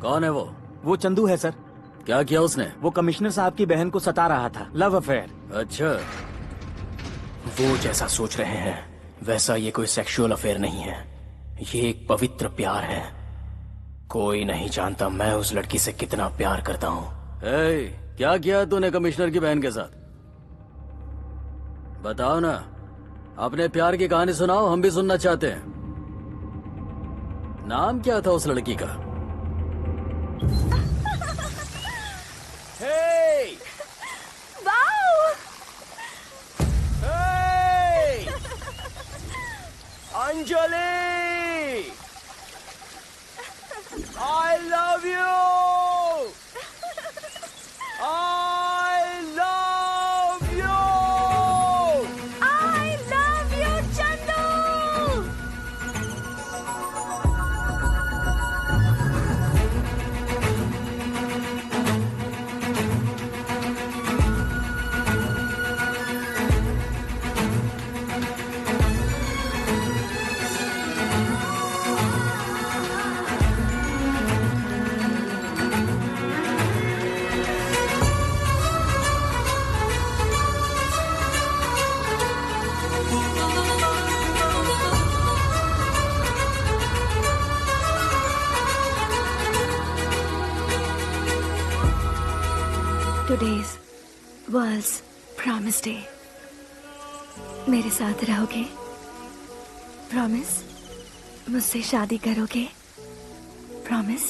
कौन है वो? वो चंदू है सर। क्या किया उसने? वो कमिश्नर साहब की बहन को सता रहा था, लव अफेयर। अच्छा, वो जैसा सोच रहे हैं वैसा ये कोई सेक्सुअल अफेयर नहीं है, ये एक पवित्र प्यार है। कोई नहीं जानता मैं उस लड़की से कितना प्यार करता हूँ। क्या किया तूने कमिश्नर की बहन के साथ? बताओ ना, अपने प्यार की कहानी सुनाओ, हम भी सुनना चाहते हैं। नाम क्या था उस लड़की का? Hey! Wow! Hey! Anjali! I love you! I love you! I love you, Chandu! Today's World's Promise Day. मेरे साथ रहोगे? Promise? मुझसे शादी करोगे? Promise?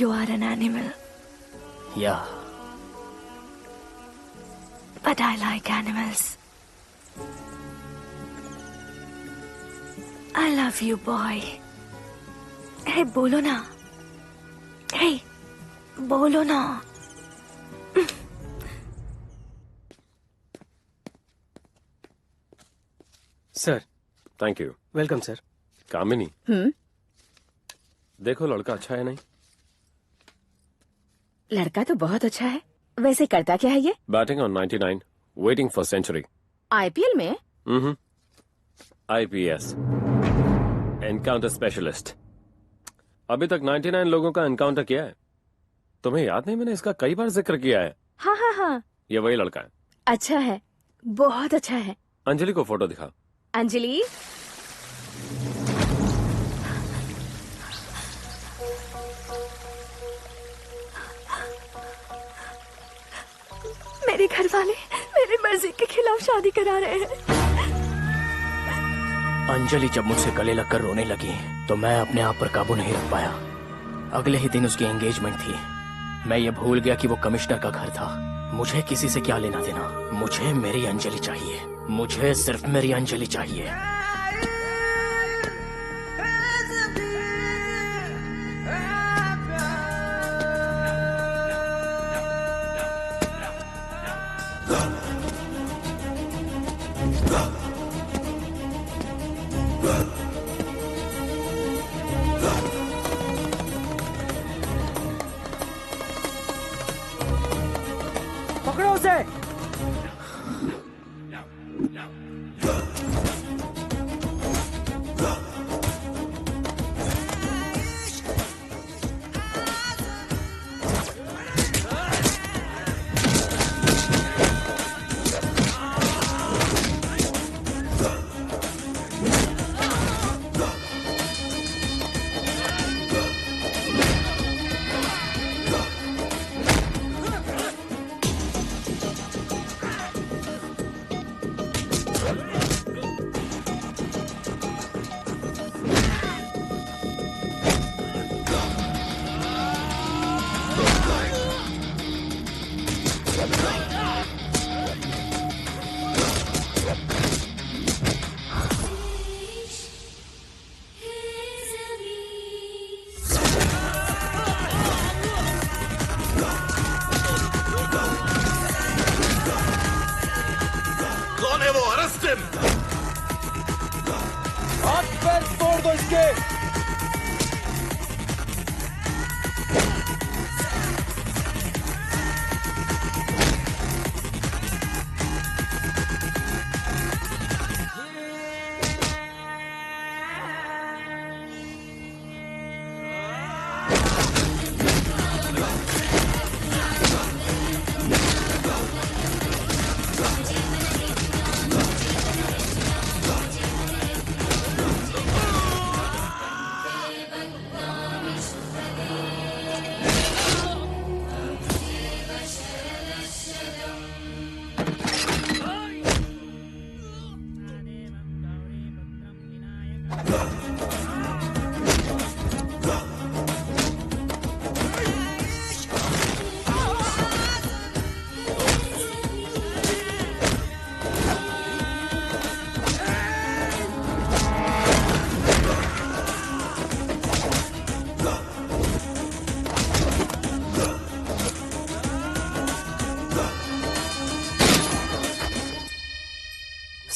You are an animal. Yeah. But I like animals. I love you, boy. Hey, बोलो ना. Hey, बोलो ना. Sir. Thank you. Welcome sir. Kamini, देखो लड़का अच्छा है नहीं? लड़का तो बहुत अच्छा है। वैसे करता क्या है ये? Batting on 99, waiting for century. IPL में? IPS, encounter specialist. अभी तक 99 लोगों का एनकाउंटर किया है। तुम्हें याद नहीं, मैंने इसका कई बार जिक्र किया है। हाँ हाँ हाँ। ये वही लड़का है। अच्छा है, बहुत अच्छा है। अंजलि को फोटो दिखा। अंजलि, मेरे घर वाले मेरी मर्जी के खिलाफ शादी करा रहे हैं। अंजलि जब मुझसे गले लगकर रोने लगी तो मैं अपने आप पर काबू नहीं रख पाया। अगले ही दिन उसकी एंगेजमेंट थी। मैं ये भूल गया कि वो कमिश्नर का घर था। मुझे किसी से क्या लेना देना, मुझे मेरी अंजलि चाहिए। मुझे सिर्फ मेरी अंजलि चाहिए। पकड़ो उसे।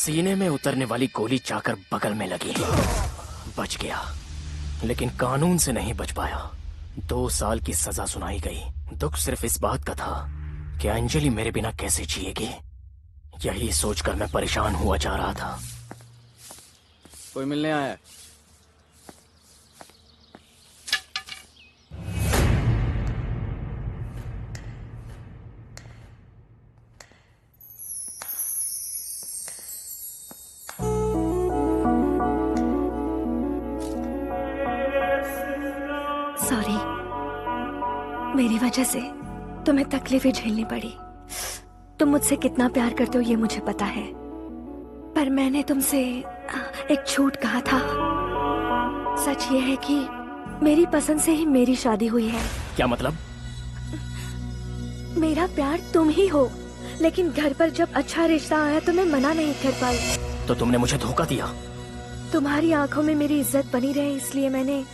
सीने में उतरने वाली गोली जाकर बगल में लगी। बच गया, लेकिन कानून से नहीं बच पाया। 2 साल की सजा सुनाई गई। दुख सिर्फ इस बात का था कि अंजलि मेरे बिना कैसे जिएगी। यही सोचकर मैं परेशान हुआ जा रहा था। कोई मिलने आया है? सॉरी, मेरी वजह से तुम्हें तकलीफें झेलनी पड़ी। तुम मुझसे कितना प्यार करते हो ये मुझे पता है, पर मैंने तुमसे एक झूठ कहा था। सच ये है कि मेरी पसंद से ही मेरी शादी हुई है। क्या मतलब? मेरा प्यार तुम ही हो, लेकिन घर पर जब अच्छा रिश्ता आया तो मैं मना नहीं कर पाई। तो तुमने मुझे धोखा दिया? तुम्हारी आंखों में मेरी इज्जत बनी रहे इसलिए मैंने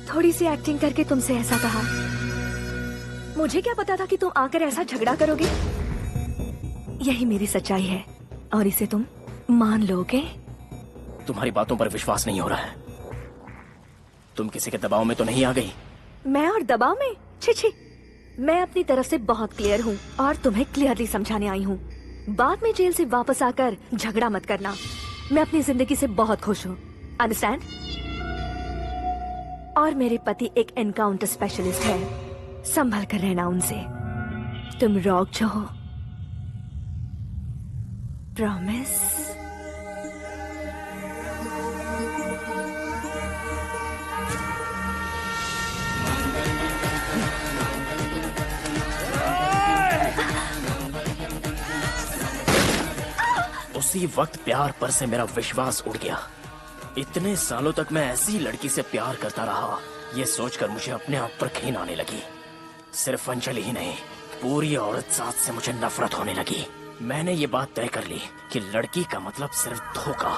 थोड़ी सी एक्टिंग करके तुमसे ऐसा कहा। मुझे क्या पता था कि तुम आकर ऐसा झगड़ा करोगे। यही मेरी सच्चाई है और इसे तुम मान लोगे। तुम्हारी बातों पर विश्वास नहीं हो रहा है। तुम किसी के दबाव में तो नहीं आ गई? मैं और दबाव में? छी छी, मैं अपनी तरफ से बहुत क्लियर हूँ और तुम्हें क्लियरली समझाने आई हूँ। बाद में जेल से वापस आकर झगड़ा मत करना। मैं अपनी जिंदगी से बहुत खुश हूँ, अंडरस्टैंड? और मेरे पति एक एनकाउंटर स्पेशलिस्ट है, संभल कर रहना उनसे। तुम रॉक जो हो, प्रॉमिस? उसी वक्त प्यार पर से मेरा विश्वास उड़ गया। इतने सालों तक मैं ऐसी लड़की से प्यार करता रहा, ये सोचकर मुझे अपने आप पर घिन आने लगी। सिर्फ अंजलि ही नहीं, पूरी औरत जात से मुझे नफरत होने लगी। मैंने ये बात तय कर ली कि लड़की का मतलब सिर्फ धोखा।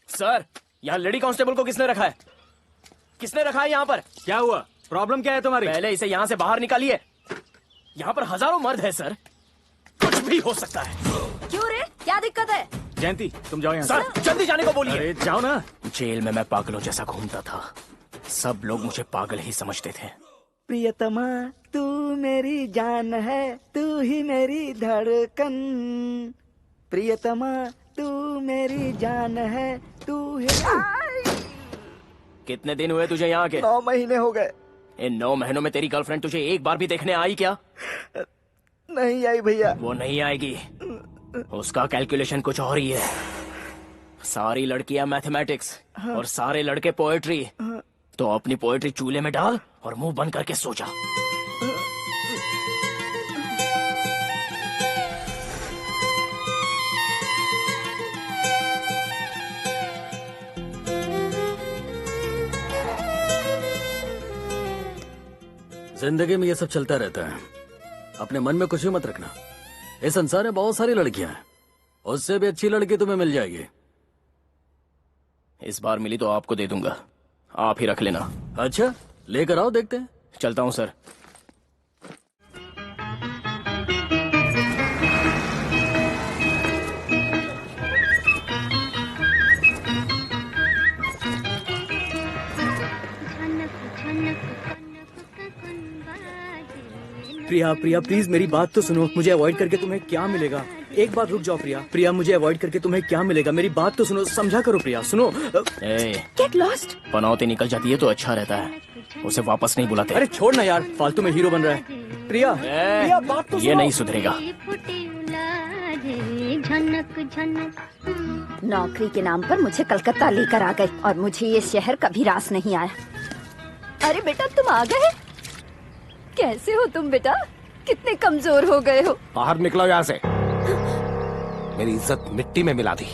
सर, यहाँ लेडी कांस्टेबल को किसने रखा है? किसने रखा है यहाँ पर? क्या हुआ? प्रॉब्लम क्या है तुम्हारी? पहले इसे यहाँ से बाहर निकालिए। यहाँ पर हजारों मर्द है सर, कुछ भी हो सकता है। क्यों रे, क्या दिक्कत है? जयंती, तुम जाओ यहाँ सर, जल्दी जाने को बोलिए। अरे जाओ ना। जेल में मैं पागलों जैसा घूमता था। सब लोग मुझे पागल ही समझते थे। प्रियतमा तू मेरी जान है, तू ही मेरी धड़कन। प्रियतमा तू मेरी जान है, तू ही। कितने दिन हुए तुझे यहाँ के? 9 महीने हो गए। इन 9 महीनों में तेरी गर्लफ्रेंड तुझे एक बार भी देखने आई क्या? नहीं आई भैया। वो नहीं आएगी, उसका कैलकुलेशन कुछ और ही है। सारी लड़कियां मैथमेटिक्स और सारे लड़के पोएट्री। तो अपनी पोएट्री चूल्हे में डाल और मुंह बंद करके सो जा। जिंदगी में ये सब चलता रहता है, अपने मन में कुछ भी मत रखना। इस संसार में बहुत सारी लड़कियां हैं, उससे भी अच्छी लड़की तुम्हें मिल जाएगी। इस बार मिली तो आपको दे दूंगा, आप ही रख लेना। अच्छा, लेकर आओ, देखते हैं। चलता हूँ सर। प्रिया, प्रिया प्लीज मेरी बात तो सुनो। मुझे अवॉइड करके तुम्हें क्या मिलेगा? एक बार रुक जाओ प्रिया। प्रिया, मुझे अवॉइड करके तुम्हें क्या मिलेगा? मेरी बात तो सुनो, समझा करो प्रिया, सुनो। Get lost. पनौती निकल जाती है तो अच्छा रहता है, उसे वापस नहीं बुलाते। अरे छोड़ ना यार, फालतू में हीरो बन रहा है। प्रिया, प्रिया बात तो सुनो। ये नहीं सुधरेगा। नौकरी के नाम पर मुझे कलकत्ता लेकर आ गए और मुझे ये शहर कभी रास नहीं आया। अरे बेटा, तुम आ गए? कैसे हो तुम बेटा? कितने कमजोर हो गए हो। बाहर निकलो यहाँ से। मेरी इज्जत मिट्टी में मिला दी।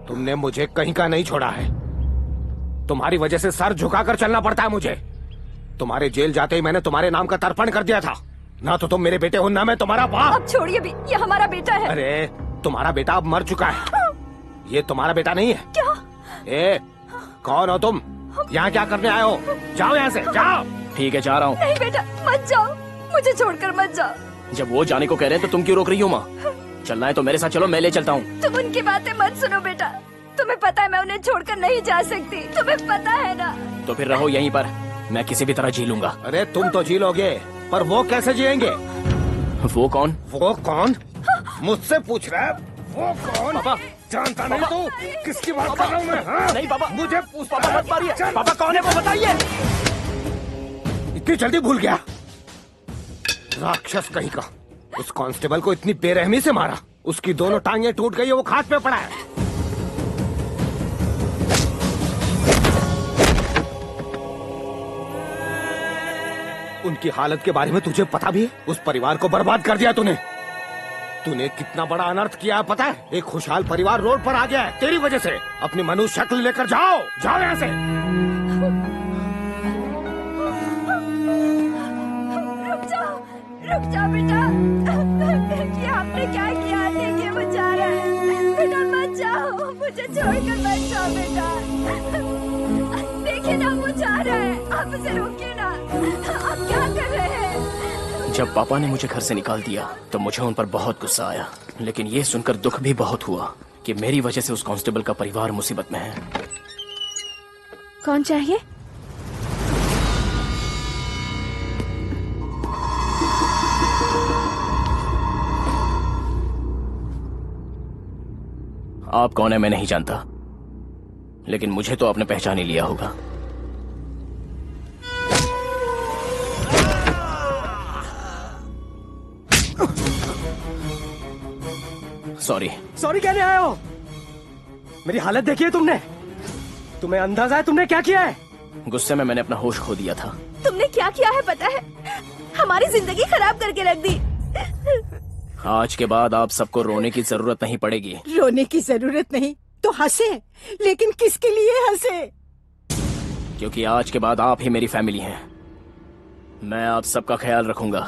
तुमने मुझे कहीं का नहीं छोड़ा है। तुम्हारी वजह से सर झुकाकर चलना पड़ता है मुझे। तुम्हारे जेल जाते ही मैंने तुम्हारे नाम का तर्पण कर दिया था। ना तो तुम मेरे बेटे हो, ना मैं तुम्हारा बाप। अब छोड़िए भी, ये हमारा बेटा है। अरे तुम्हारा बेटा अब मर चुका है, ये तुम्हारा बेटा नहीं है। क्या? ए, कौन हो तुम? यहाँ क्या करने आए हो? जाओ यहाँ से, जाओ। ठीक है, जा रहा हूँ। नहीं बेटा, मत जाओ, मुझे छोड़कर मत जाओ। जब वो जाने को कह रहे हैं तो तुम क्यों रोक रही हो माँ? चलना है तो मेरे साथ चलो, मैं ले चलता हूँ। तुम उनकी बातें मत सुनो बेटा, तुम्हें पता है मैं उन्हें छोड़कर नहीं जा सकती, तुम्हें पता है ना। तो फिर रहो यहीं पर, मैं किसी भी तरह जी लूंगा। अरे तुम तो जी लोगे, पर वो कैसे जिएंगे? वो कौन? वो कौन? मुझसे पूछ रहा है? वो कौन? पापा जानता नहीं तू किसकी बात कर रहा हूँ मैं? हाँ? नहीं पापा, मुझे पूछ, पापा मत मारिए। पापा कौन है वो बताइए। इतनी जल्दी भूल गया? राक्षस कहीं का, उस कांस्टेबल को इतनी बेरहमी से मारा, उसकी दोनों टांगें टूट गई है, वो खाट पे पड़ा है। उनकी हालत के बारे में तुझे पता भी है? उस परिवार को बर्बाद कर दिया तूने। तूने कितना बड़ा अनर्थ किया है पता है? एक खुशहाल परिवार रोड पर आ गया है तेरी वजह से। अपनी मनुष्य शक्ल लेकर जाओ, जाओ यहाँ से। रुक जाओ बेटा, ये आपने क्या किया? देखिए वो जा रहा है, बेटा मत जाओ, मुझे छोड़कर मत जाओ बेटा। देखिए ना वो जा रहा है, आप उसे रोकिए ना, आप क्या कर रहे हैं? जब पापा ने मुझे घर से निकाल दिया तो मुझे उन पर बहुत गुस्सा आया, लेकिन ये सुनकर दुख भी बहुत हुआ कि मेरी वजह से उस कांस्टेबल का परिवार मुसीबत में है। कौन चाहिए? आप कौन है मैं नहीं जानता, लेकिन मुझे तो आपने पहचान ही लिया होगा। सॉरी। सॉरी कहने आए हो? मेरी हालत देखी है तुमने? तुम्हें अंदाजा है तुमने क्या किया है? गुस्से में मैंने अपना होश खो दिया था। तुमने क्या किया है पता है? हमारी जिंदगी खराब करके रख दी। आज के बाद आप सबको रोने की जरूरत नहीं पड़ेगी। रोने की जरूरत नहीं तो हंसे, लेकिन किसके लिए हंसे? क्योंकि आज के बाद आप ही मेरी फैमिली हैं। मैं आप सबका ख्याल रखूंगा,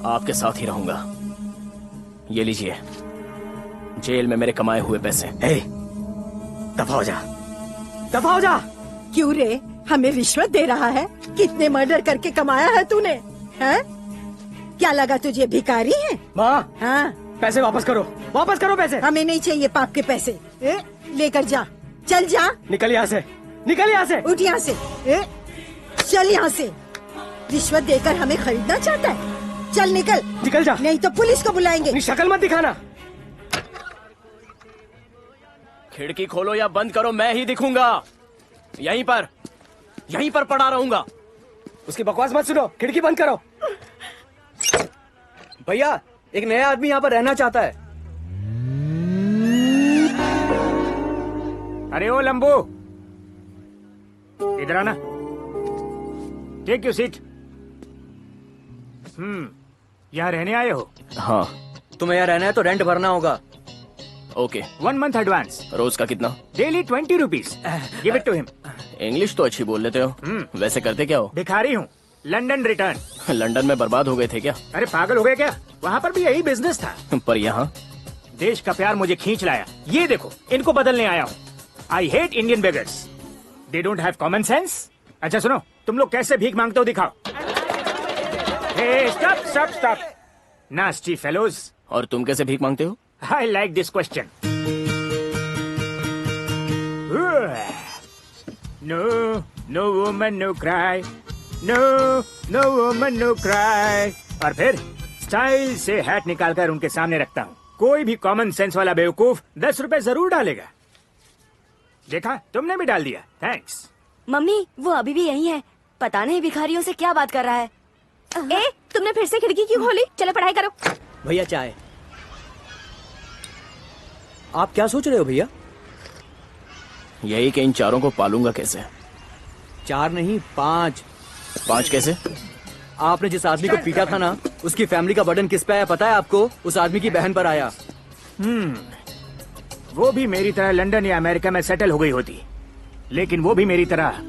आपके साथ ही रहूंगा। ये लीजिए, जेल में मेरे कमाए हुए पैसे। दफा हो जा, दफा हो जा। क्यों रे, हमें रिश्वत दे रहा है? कितने मर्डर करके कमाया है तूने? हैं? क्या लगा तुझे भिखारी है? माँ, हाँ, पैसे वापस करो, वापस करो पैसे। हमें नहीं चाहिए पाप के पैसे। लेकर जा, चल जा। निकल यहाँ से, निकल यहाँ से। उठ यहाँ से, चल यहाँ से। रिश्वत देकर हमें खरीदना चाहता है? चल निकल, निकल जा, नहीं तो पुलिस को बुलाएंगे। शक्ल मत दिखाना। खिड़की खोलो या बंद करो, मैं ही दिखूंगा। यहीं पर पड़ा रहूंगा। उसकी बकवास मत सुनो, खिड़की बंद करो। भैया, एक नया आदमी यहाँ पर रहना चाहता है। अरे ओ लंबू, इधर आना। Take your seat. यहाँ रहने आए हो? हाँ। तुम्हें यहाँ रहना है तो रेंट भरना होगा। ओके। 1 month advance. रोज का कितना? Daily 20 rupees. Give it to him. English तो अच्छी बोल लेते हो। वैसे करते क्या हो? भिखारी हूँ, लंदन रिटर्न। लंदन में बर्बाद हो गए थे क्या? अरे पागल हो गए क्या? वहाँ पर भी यही बिजनेस था। पर यहाँ देश का प्यार मुझे खींच लाया। ये देखो, इनको बदलने आया हूँ। I hate Indian beggars, they don't have common sense. अच्छा सुनो, तुम लोग कैसे भीख मांगते हो दिखाओ। Stop stop stop, nasty fellows. और तुम कैसे भीख मांगते हो? I like this question. No no woman no cry, no no woman no cry. और फिर स्टाइल से हैट निकालकर उनके सामने रखता हूँ। कोई भी कॉमन सेंस वाला बेवकूफ 10 रुपए जरूर डालेगा। देखा, तुमने भी डाल दिया। थैंक्स। मम्मी, वो अभी भी यही है, पता नहीं भिखारियों से क्या बात कर रहा है। तुमने फिर से खिड़की क्यों खोली? चलो पढ़ाई करो। भैया चाय। आप क्या सोच रहे हो भैया? यही कि इन चारों को पालूंगा कैसे। 4 नहीं 5। 5 कैसे? आपने जिस आदमी को पीटा था ना, उसकी फैमिली का बर्डन किस पे आया पता है आपको? उस आदमी की बहन पर आया। वो भी मेरी तरह लंदन या अमेरिका में सेटल हो गई होती, लेकिन वो भी मेरी तरह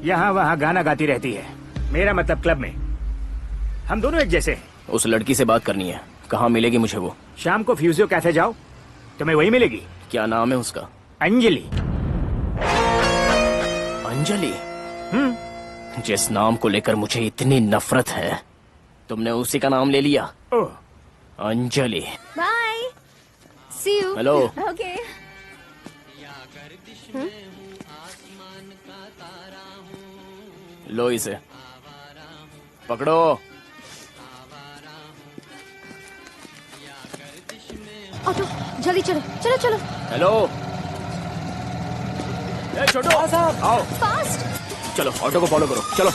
यहाँ वहाँ गाना गाती रहती है। मेरा मतलब क्लब में। हम दोनों एक जैसे हैं। उस लड़की से बात करनी है, कहाँ मिलेगी मुझे वो? शाम को फ्यूजियो कैफे जाओ, तुम्हें वही मिलेगी। क्या नाम है उसका? अंजलि। अंजलि? जिस नाम को लेकर मुझे इतनी नफरत है, तुमने उसी का नाम ले लिया। Oh, Anjali. Bye, see you. Hello. Okay. लो इसे पकड़ो। ऑटो, जल्दी चलो चलो चलो। हेलो। ए छोटू, आओ। फास्ट। चलो ऑटो को फॉलो करो, चलो।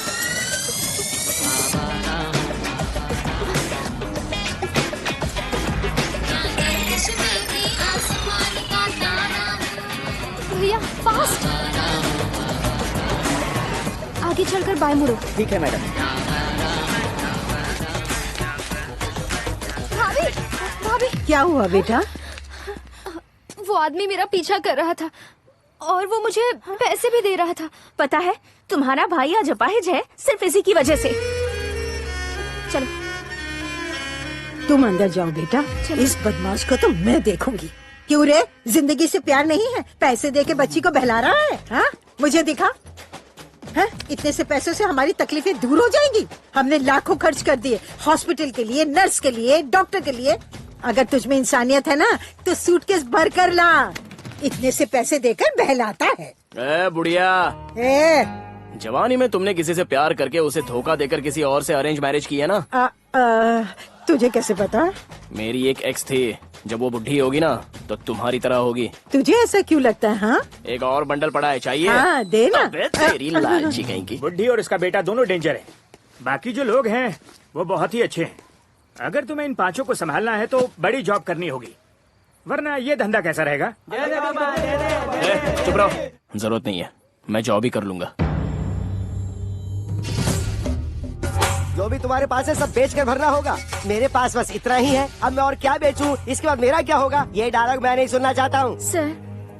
भैया फास्ट। आगे चलकर बाएं मुड़ो। ठीक है मैडम। भाभी, भाभी, क्या हुआ बेटा? वो आदमी मेरा पीछा कर रहा था और वो मुझे पैसे भी दे रहा था। पता है तुम्हारा भाई आज अपाहिज है सिर्फ इसी की वजह से। चलो तुम अंदर जाओ बेटा, इस बदमाश को तो मैं देखूंगी। क्यों रे, जिंदगी से प्यार नहीं है? पैसे दे के बच्ची को बहला रहा है? हाँ, मुझे दिखा। हाँ? इतने से पैसों से हमारी तकलीफें दूर हो जाएंगी। हमने लाखों खर्च कर दिए, हॉस्पिटल के लिए, नर्स के लिए, डॉक्टर के लिए। अगर तुझ में इंसानियत है ना तो सूटकेस भर कर ला। इतने से पैसे देकर बहलाता है। ए बुढ़िया, जवानी में तुमने किसी से प्यार करके उसे धोखा देकर किसी और से अरेंज मैरिज की है ना? तुझे कैसे पता? मेरी एक एक्स थी, जब वो बुढ़ी होगी ना तो तुम्हारी तरह होगी। तुझे ऐसा क्यों लगता है? हाँ, एक और बंडल पड़ा है, चाहिए? हाँ, दे ना। अबे तेरी लालची कहीं की। बुढ़ी और इसका बेटा दोनों डेंजर है। बाकी जो लोग हैं वो बहुत ही अच्छे हैं। अगर तुम्हें इन पांचों को संभालना है तो बड़ी जॉब करनी होगी, वरना ये धंधा कैसा रहेगा? चुप रहो, जरूरत नहीं है, मैं जॉब ही कर लूंगा। जो भी तुम्हारे पास है सब बेच कर भरना होगा। मेरे पास बस इतना ही है, अब मैं और क्या बेचूं? इसके बाद मेरा क्या होगा? ये डायलॉग मैं नहीं सुनना चाहता हूँ। सर,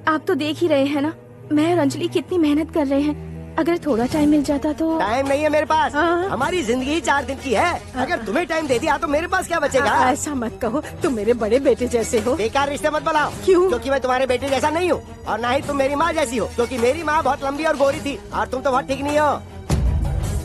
आप तो देख ही रहे हैं ना, मैं और अंजलि कितनी मेहनत कर रहे हैं। अगर थोड़ा टाइम मिल जाता तो। टाइम नहीं है मेरे पास। हमारी जिंदगी 4 दिन की है। अगर तुम्हें टाइम दे दिया तो मेरे पास क्या बचेगा? ऐसा मत कहो, तुम मेरे बड़े बेटे जैसे हो। बेकार रिश्ते मत बनाओ। क्यों? क्योंकि मैं तुम्हारे बेटे जैसा नहीं हूँ, और ना ही तुम मेरी माँ जैसी हो। क्योंकि मेरी माँ बहुत लंबी और गोरी थी और तुम तो बहुत ठीक नहीं हो।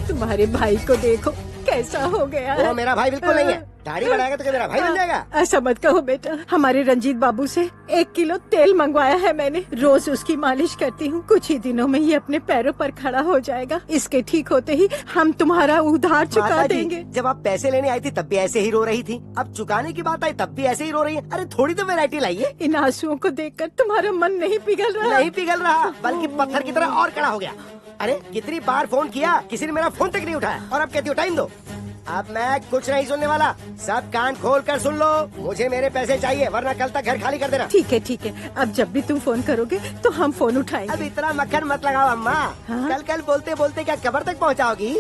तुम्हारे भाई को देखो कैसा हो गया है। वो मेरा भाई बिल्कुल नहीं है। दाढ़ी बढ़ाएगा तो क्या मेरा भाई बन जाएगा? ऐसा मत कहो बेटा। हमारे रंजीत बाबू से 1 किलो तेल मंगवाया है मैंने, रोज उसकी मालिश करती हूँ। कुछ ही दिनों में ये अपने पैरों पर खड़ा हो जाएगा। इसके ठीक होते ही हम तुम्हारा उधार चुका देंगे। जब आप पैसे लेने आई थी तब भी ऐसे ही रो रही थी, अब चुकाने की बात आई तब भी ऐसे ही रो रही है। अरे थोड़ी तो वैरायटी लाइए। इन आंसुओं को देखकर तुम्हारा मन नहीं पिघल रहा? नहीं पिघल रहा, बल्कि पत्थर की तरह और कड़ा हो गया। अरे कितनी बार फोन किया, किसी ने मेरा फोन तक नहीं उठाया, और अब कहती हो टाइम दो। अब मैं कुछ नहीं सुनने वाला, सब कान खोल कर सुन लो। मुझे मेरे पैसे चाहिए, वरना कल तक घर खाली कर देना। ठीक है ठीक है, अब जब भी तुम फोन करोगे तो हम फोन उठाएंगे। अब इतना मक्खन मत लगाओ अम्मा। कल कल बोलते बोलते क्या कब्र तक पहुंचाओगी?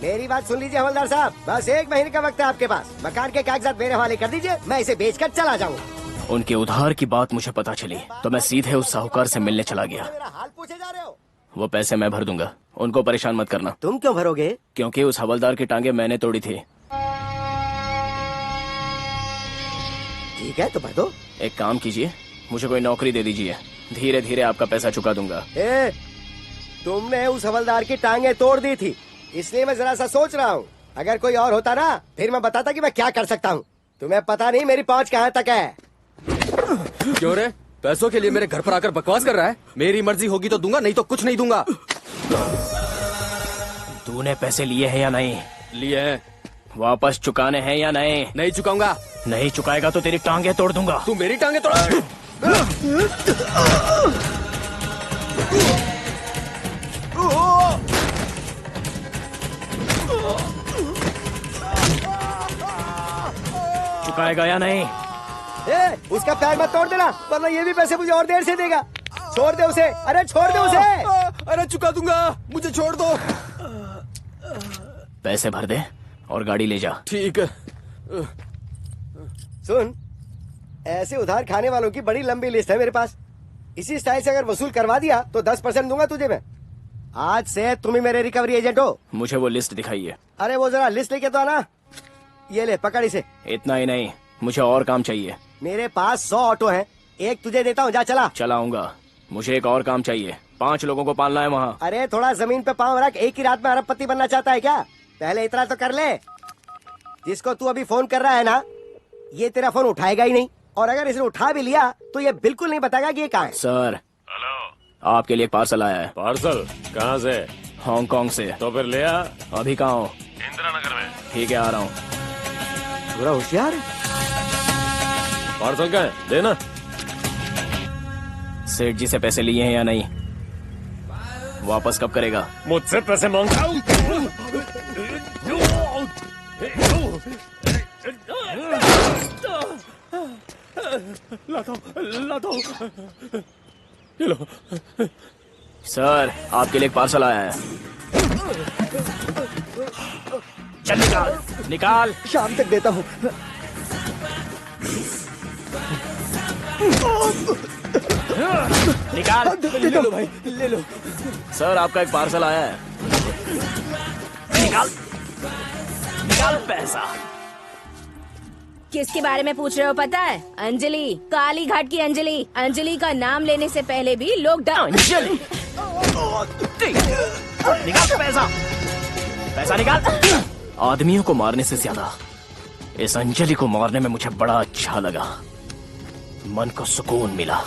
मेरी बात सुन लीजिए हवलदार साहब, बस 1 महीने का वक्त है आपके पास। मकान के कागजात मेरे हवाले कर दीजिए, मैं इसे बेचकर चला जाऊंगा। उनके उधार की बात मुझे पता चली तो मैं सीधे उस साहूकार से मिलने चला गया। मेरा हाल पूछे जा रहे हो? वो पैसे मैं भर दूंगा, उनको परेशान मत करना। तुम क्यों भरोगे? क्योंकि उस हवलदार की टांगे मैंने तोड़ी थी। ठीक है तो भर दो। एक काम कीजिए, मुझे कोई नौकरी दे दीजिए, धीरे धीरे आपका पैसा चुका दूंगा। तुमने उस हवलदार की टांगे तोड़ दी थी, इसलिए मैं जरा सा सोच रहा हूँ। अगर कोई और होता ना, फिर मैं बताता कि मैं क्या कर सकता हूँ। तुम्हें पता नहीं मेरी पहुँच कहाँ तक है। क्यों रे, पैसों के लिए मेरे घर पर आकर बकवास कर रहा है? मेरी मर्जी होगी तो दूंगा, नहीं तो कुछ नहीं दूंगा। तूने पैसे लिए हैं या नहीं? लिए हैं। वापस चुकाने हैं या नहीं? नहीं चुकाऊंगा। नहीं चुकाएगा तो तेरी टांगे तोड़ दूंगा। तू मेरी टांगे तोड़। चुकाएगा या नहीं? उसका पैर मत तोड़ देना, वरना ये भी पैसे मुझे और देर से देगा। छोड़ दे उसे, अरे छोड़ दे उसे। अरे चुका दूंगा, मुझे छोड़ दो। पैसे भर दे और गाड़ी ले जा। ठीक है। सुन, ऐसे उधार खाने वालों की बड़ी लंबी लिस्ट है मेरे पास। इसी स्टाइल से अगर वसूल करवा दिया तो 10% दूंगा तुझे मैं। आज से तुम ही मेरे रिकवरी एजेंट हो। मुझे वो लिस्ट दिखाइए। अरे वो जरा लिस्ट लेके तो आना। ये ले, पकड़ इसे। इतना ही नहीं, मुझे और काम चाहिए। मेरे पास 100 ऑटो हैं, एक तुझे देता हूँ, जा चला। चलाऊंगा। मुझे एक और काम चाहिए, 5 लोगों को पालना है वहाँ। अरे थोड़ा जमीन पे पाँव रख, एक ही रात में अरबपति बनना चाहता है क्या? पहले इतना तो कर ले। जिसको तू अभी फोन कर रहा है ना, ये तेरा फोन उठाएगा ही नहीं, और अगर इसने उठा भी लिया तो ये बिल्कुल नहीं बताएगा कि ये कहाँ है। सर, हेलो, आपके लिए एक पार्सल आया है। पार्सल कहाँ से? हांगकांग से। तो फिर ले आ। अभी कहाँ हो? इंदिरा नगर में। ठीक है, आ रहा हूँ। पूरा होशियार है। पार्सल कहाँ है? देना। सेठ जी से पैसे लिए हैं या नहीं? वापस कब करेगा? मुझसे पैसे मांगता हूँ। लाता हूँ। ये लो। सर, आपके लिए एक पार्सल आया है। चल निकाल, निकाल। शाम तक देता हूँ। निकाल। ले लो भाई, ले लो। सर, आपका एक पार्सल आया है। निकाल, निकाल पैसा। किसके बारे में पूछ रहे हो पता है? अंजलि, काली घाट की अंजलि। अंजलि का नाम लेने से पहले भी लोग अंजलि, निकाल पैसा, पैसा निकाल। आदमियों को मारने से ज्यादा इस अंजलि को मारने में मुझे बड़ा अच्छा लगा। मन को सुकून मिला।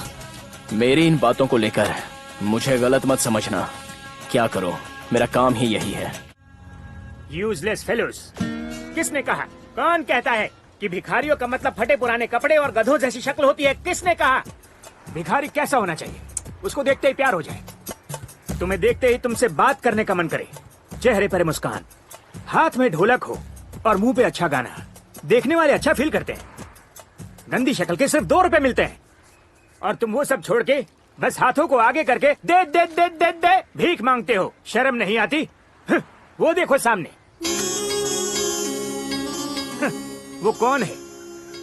मेरी इन बातों को लेकर मुझे गलत मत समझना। क्या करो, मेरा काम ही यही है। Useless fellows. किसने कहा? कौन कहता है कि भिखारियों का मतलब फटे पुराने कपड़े और गधों जैसी शक्ल होती है? किसने कहा? भिखारी कैसा होना चाहिए? उसको देखते ही प्यार हो जाए, तुम्हें देखते ही तुमसे बात करने का मन करे, चेहरे पर मुस्कान, हाथ में ढोलक हो और मुंह पे अच्छा गाना। देखने वाले अच्छा फील करते हैं। गंदी शक्ल के सिर्फ 2 रुपए मिलते हैं और तुम वो सब छोड़ के बस हाथों को आगे करके दे दे दे दे दे भीख मांगते हो। शर्म नहीं आती? वो देखो सामने। वो कौन है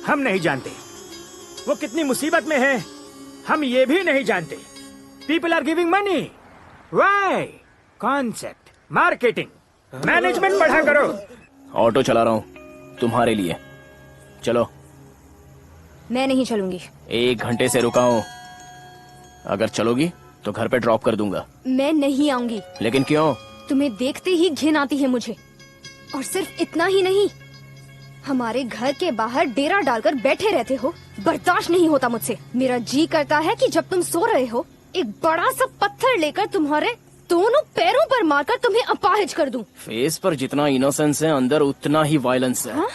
हम नहीं जानते। वो कितनी मुसीबत में है हम ये भी नहीं जानते। People are giving money. Why? Concept, marketing, management पढ़ा करो। ऑटो चला रहा हूँ तुम्हारे लिए, चलो। मैं नहीं चलूंगी। 1 घंटे से रुका हूँ। अगर चलोगी तो घर पे ड्रॉप कर दूंगा। मैं नहीं आऊंगी। लेकिन क्यों? तुम्हें देखते ही घिन आती है मुझे। और सिर्फ इतना ही नहीं, हमारे घर के बाहर डेरा डालकर बैठे रहते हो। बर्दाश्त नहीं होता मुझसे। मेरा जी करता है कि जब तुम सो रहे हो एक बड़ा सा पत्थर लेकर तुम्हारे दोनों पैरों पर मारकर तुम्हें अपाहिज कर दूं। फेस पर जितना इनोसेंस है अंदर उतना ही वायलेंस है।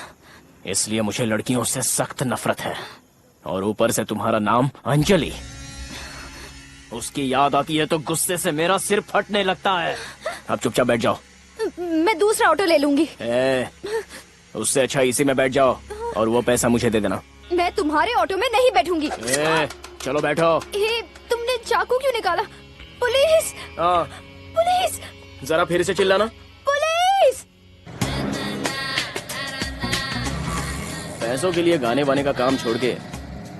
इसलिए मुझे लड़कियों से सख्त नफरत है। और ऊपर से तुम्हारा नाम अंजलि, उसकी याद आती है तो गुस्से से मेरा सिर फटने लगता है। अब चुपचाप बैठ जाओ। मैं दूसरा ऑटो ले लूंगी। उससे अच्छा इसी में बैठ जाओ और वो पैसा मुझे दे देना। मैं तुम्हारे ऑटो में नहीं बैठूंगी। चलो बैठो। तुमने चाकू क्यों निकाला? पुलिस! पुलिस! जरा फिर से चिल्लाना। पुलिस! पैसों के लिए गाने वाने का काम छोड़ के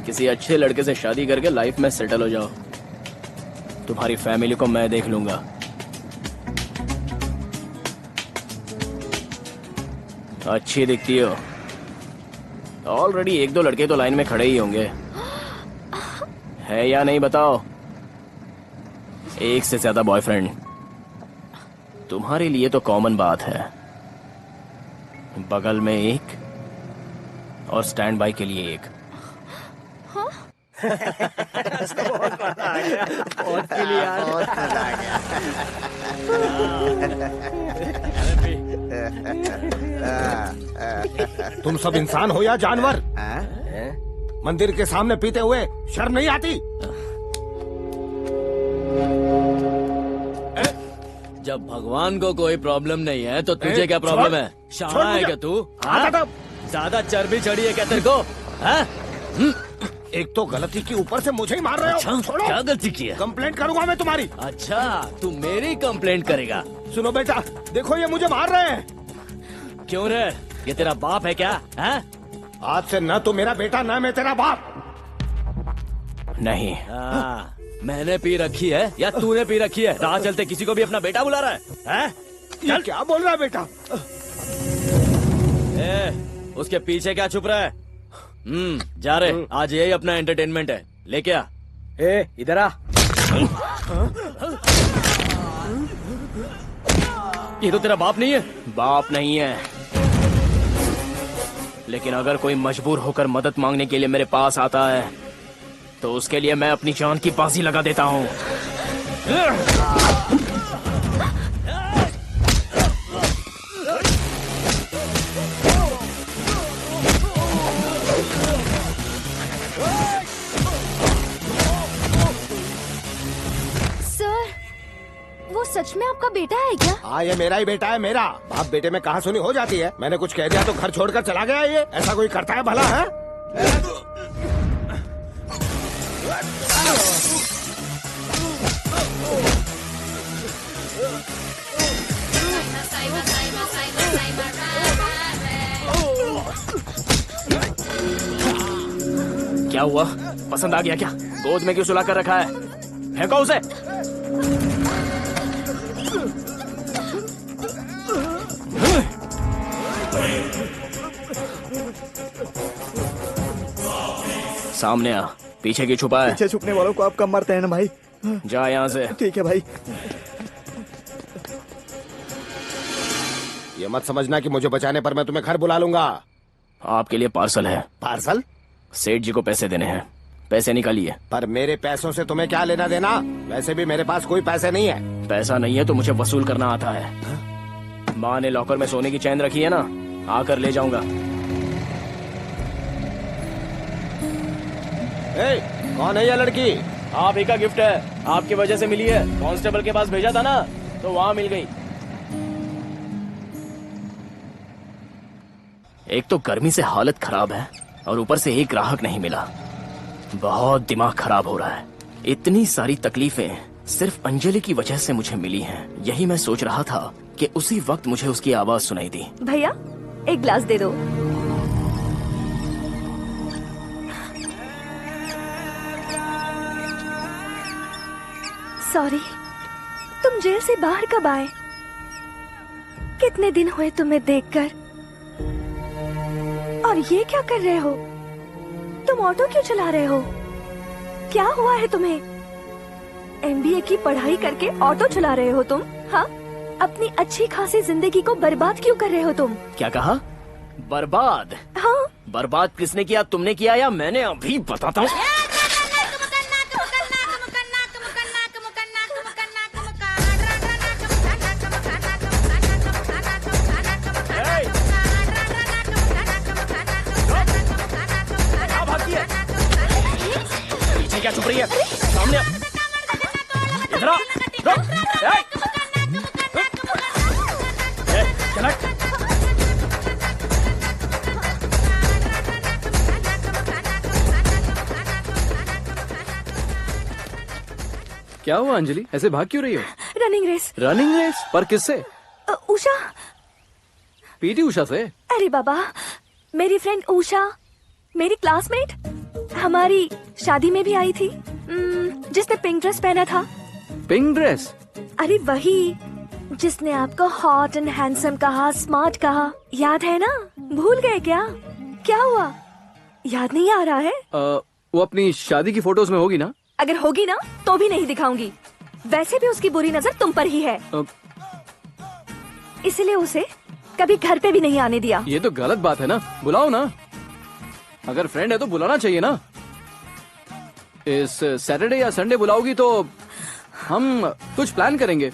किसी अच्छे लड़के से शादी करके लाइफ में सेटल हो जाओ। तुम्हारी फैमिली को मैं देख लूंगा। अच्छी दिखती हो। ऑलरेडी 1-2 लड़के तो लाइन में खड़े ही होंगे, है या नहीं बताओ? 1 से ज्यादा बॉयफ्रेंड तुम्हारे लिए तो कॉमन बात है। बगल में 1 और स्टैंड बाय के लिए 1। तुम सब इंसान हो या जानवर? मंदिर के सामने पीते हुए शर्म नहीं आती? जब भगवान को कोई प्रॉब्लम नहीं है तो तुझे क्या प्रॉब्लम है? शाना है क्या तू? ज्यादा चर्बी चढ़ी है क्या तेरे को? एक तो गलती की ऊपर से मुझे ही मार रहे हो। अच्छा, छोड़ो। क्या गलती की है? कंप्लेंट करूंगा मैं तुम्हारी। अच्छा, तू मेरी कंप्लेंट करेगा? सुनो बेटा, देखो ये मुझे मार रहे हैं। क्यों रे? ये तेरा बाप है क्या? है? आज से न तू मेरा बेटा न मैं तेरा बाप। नहीं। मैंने पी रखी है या तूने पी रखी है? राह चलते किसी को भी अपना बेटा बुला रहा है? ये क्या बोल रहा है बेटा? उसके पीछे क्या छुप रहा है? जा रे, आज यही अपना एंटरटेनमेंट है। ले क्या? इधर आ। ये तो तेरा बाप नहीं है? बाप नहीं है, लेकिन अगर कोई मजबूर होकर मदद मांगने के लिए मेरे पास आता है तो उसके लिए मैं अपनी जान की बाजी लगा देता हूँ। वो सच में आपका बेटा है क्या? हाँ, ये मेरा ही बेटा है, मेरा। बाप बेटे में कहा सुनी हो जाती है। मैंने कुछ कह दिया तो घर छोड़कर चला गया। ये ऐसा कोई करता है भला? है क्या हुआ? पसंद आ गया क्या? गोद में क्यों सुला कर रखा है? फेंको उसे। सामने आ। पीछे की छुपा है? पीछे छुपने वालों को आप कम मारते हैं ना भाई। जा यहाँ से। ठीक है भाई। ये मत समझना कि मुझे बचाने पर मैं तुम्हें घर बुला लूंगा। आपके लिए पार्सल है। पार्सल? सेठ जी को पैसे देने हैं, पैसे निकालिए। पर मेरे पैसों से तुम्हें क्या लेना देना? वैसे भी मेरे पास कोई पैसे नहीं है। पैसा नहीं है तो मुझे वसूल करना आता है। माँ ने लॉकर में सोने की चैन रखी है ना, आकर ले जाऊंगा। कौन है ये लड़की? आप ही का गिफ्ट है, आपकी वजह से मिली है। कांस्टेबल के पास भेजा था ना तो वहाँ मिल गई। एक तो गर्मी से हालत खराब है और ऊपर से एक ग्राहक नहीं मिला। बहुत दिमाग खराब हो रहा है। इतनी सारी तकलीफें सिर्फ अंजलि की वजह से मुझे मिली हैं। यही मैं सोच रहा था कि उसी वक्त मुझे उसकी आवाज सुनाई दी। भैया एक ग्लास दे दो। सॉरी, तुम जेल से बाहर कब आए? कितने दिन हुए तुम्हें देखकर? और ये क्या कर रहे हो? तुम ऑटो क्यों चला रहे हो? क्या हुआ है तुम्हें? MBA की पढ़ाई करके ऑटो चला रहे हो तुम? हाँ, अपनी अच्छी खासी जिंदगी को बर्बाद क्यों कर रहे हो तुम? क्या कहा? बर्बाद? हाँ। बर्बाद किसने किया? तुमने किया या मैंने? अभी बताता हूँ। पीछे क्या छुप रही है? सामने आ। इधर आ। चला। क्या हुआ अंजलि, ऐसे भाग क्यों रही हो? Running race. Running race? पर किससे? उषा। पीटी उषा से? अरे बाबा, मेरी फ्रेंड उषा, मेरी क्लासमेट, हमारी शादी में भी आई थी, जिसने पिंक ड्रेस पहना था। Pink dress? अरे वही जिसने आपको हॉट एंड हैंडसम कहा, स्मार्ट कहा, याद है ना? भूल गए क्या? क्या हुआ, याद नहीं आ रहा है? वो अपनी शादी की फोटोज में होगी ना? अगर होगी ना तो भी नहीं दिखाऊंगी। वैसे भी उसकी बुरी नजर तुम पर ही है, इसलिए उसे कभी घर पे भी नहीं आने दिया। ये तो गलत बात है ना, बुलाओ ना। अगर फ्रेंड है तो बुलाना चाहिए ना। इस सैटरडे या संडे बुलाओगी तो हम कुछ प्लान करेंगे।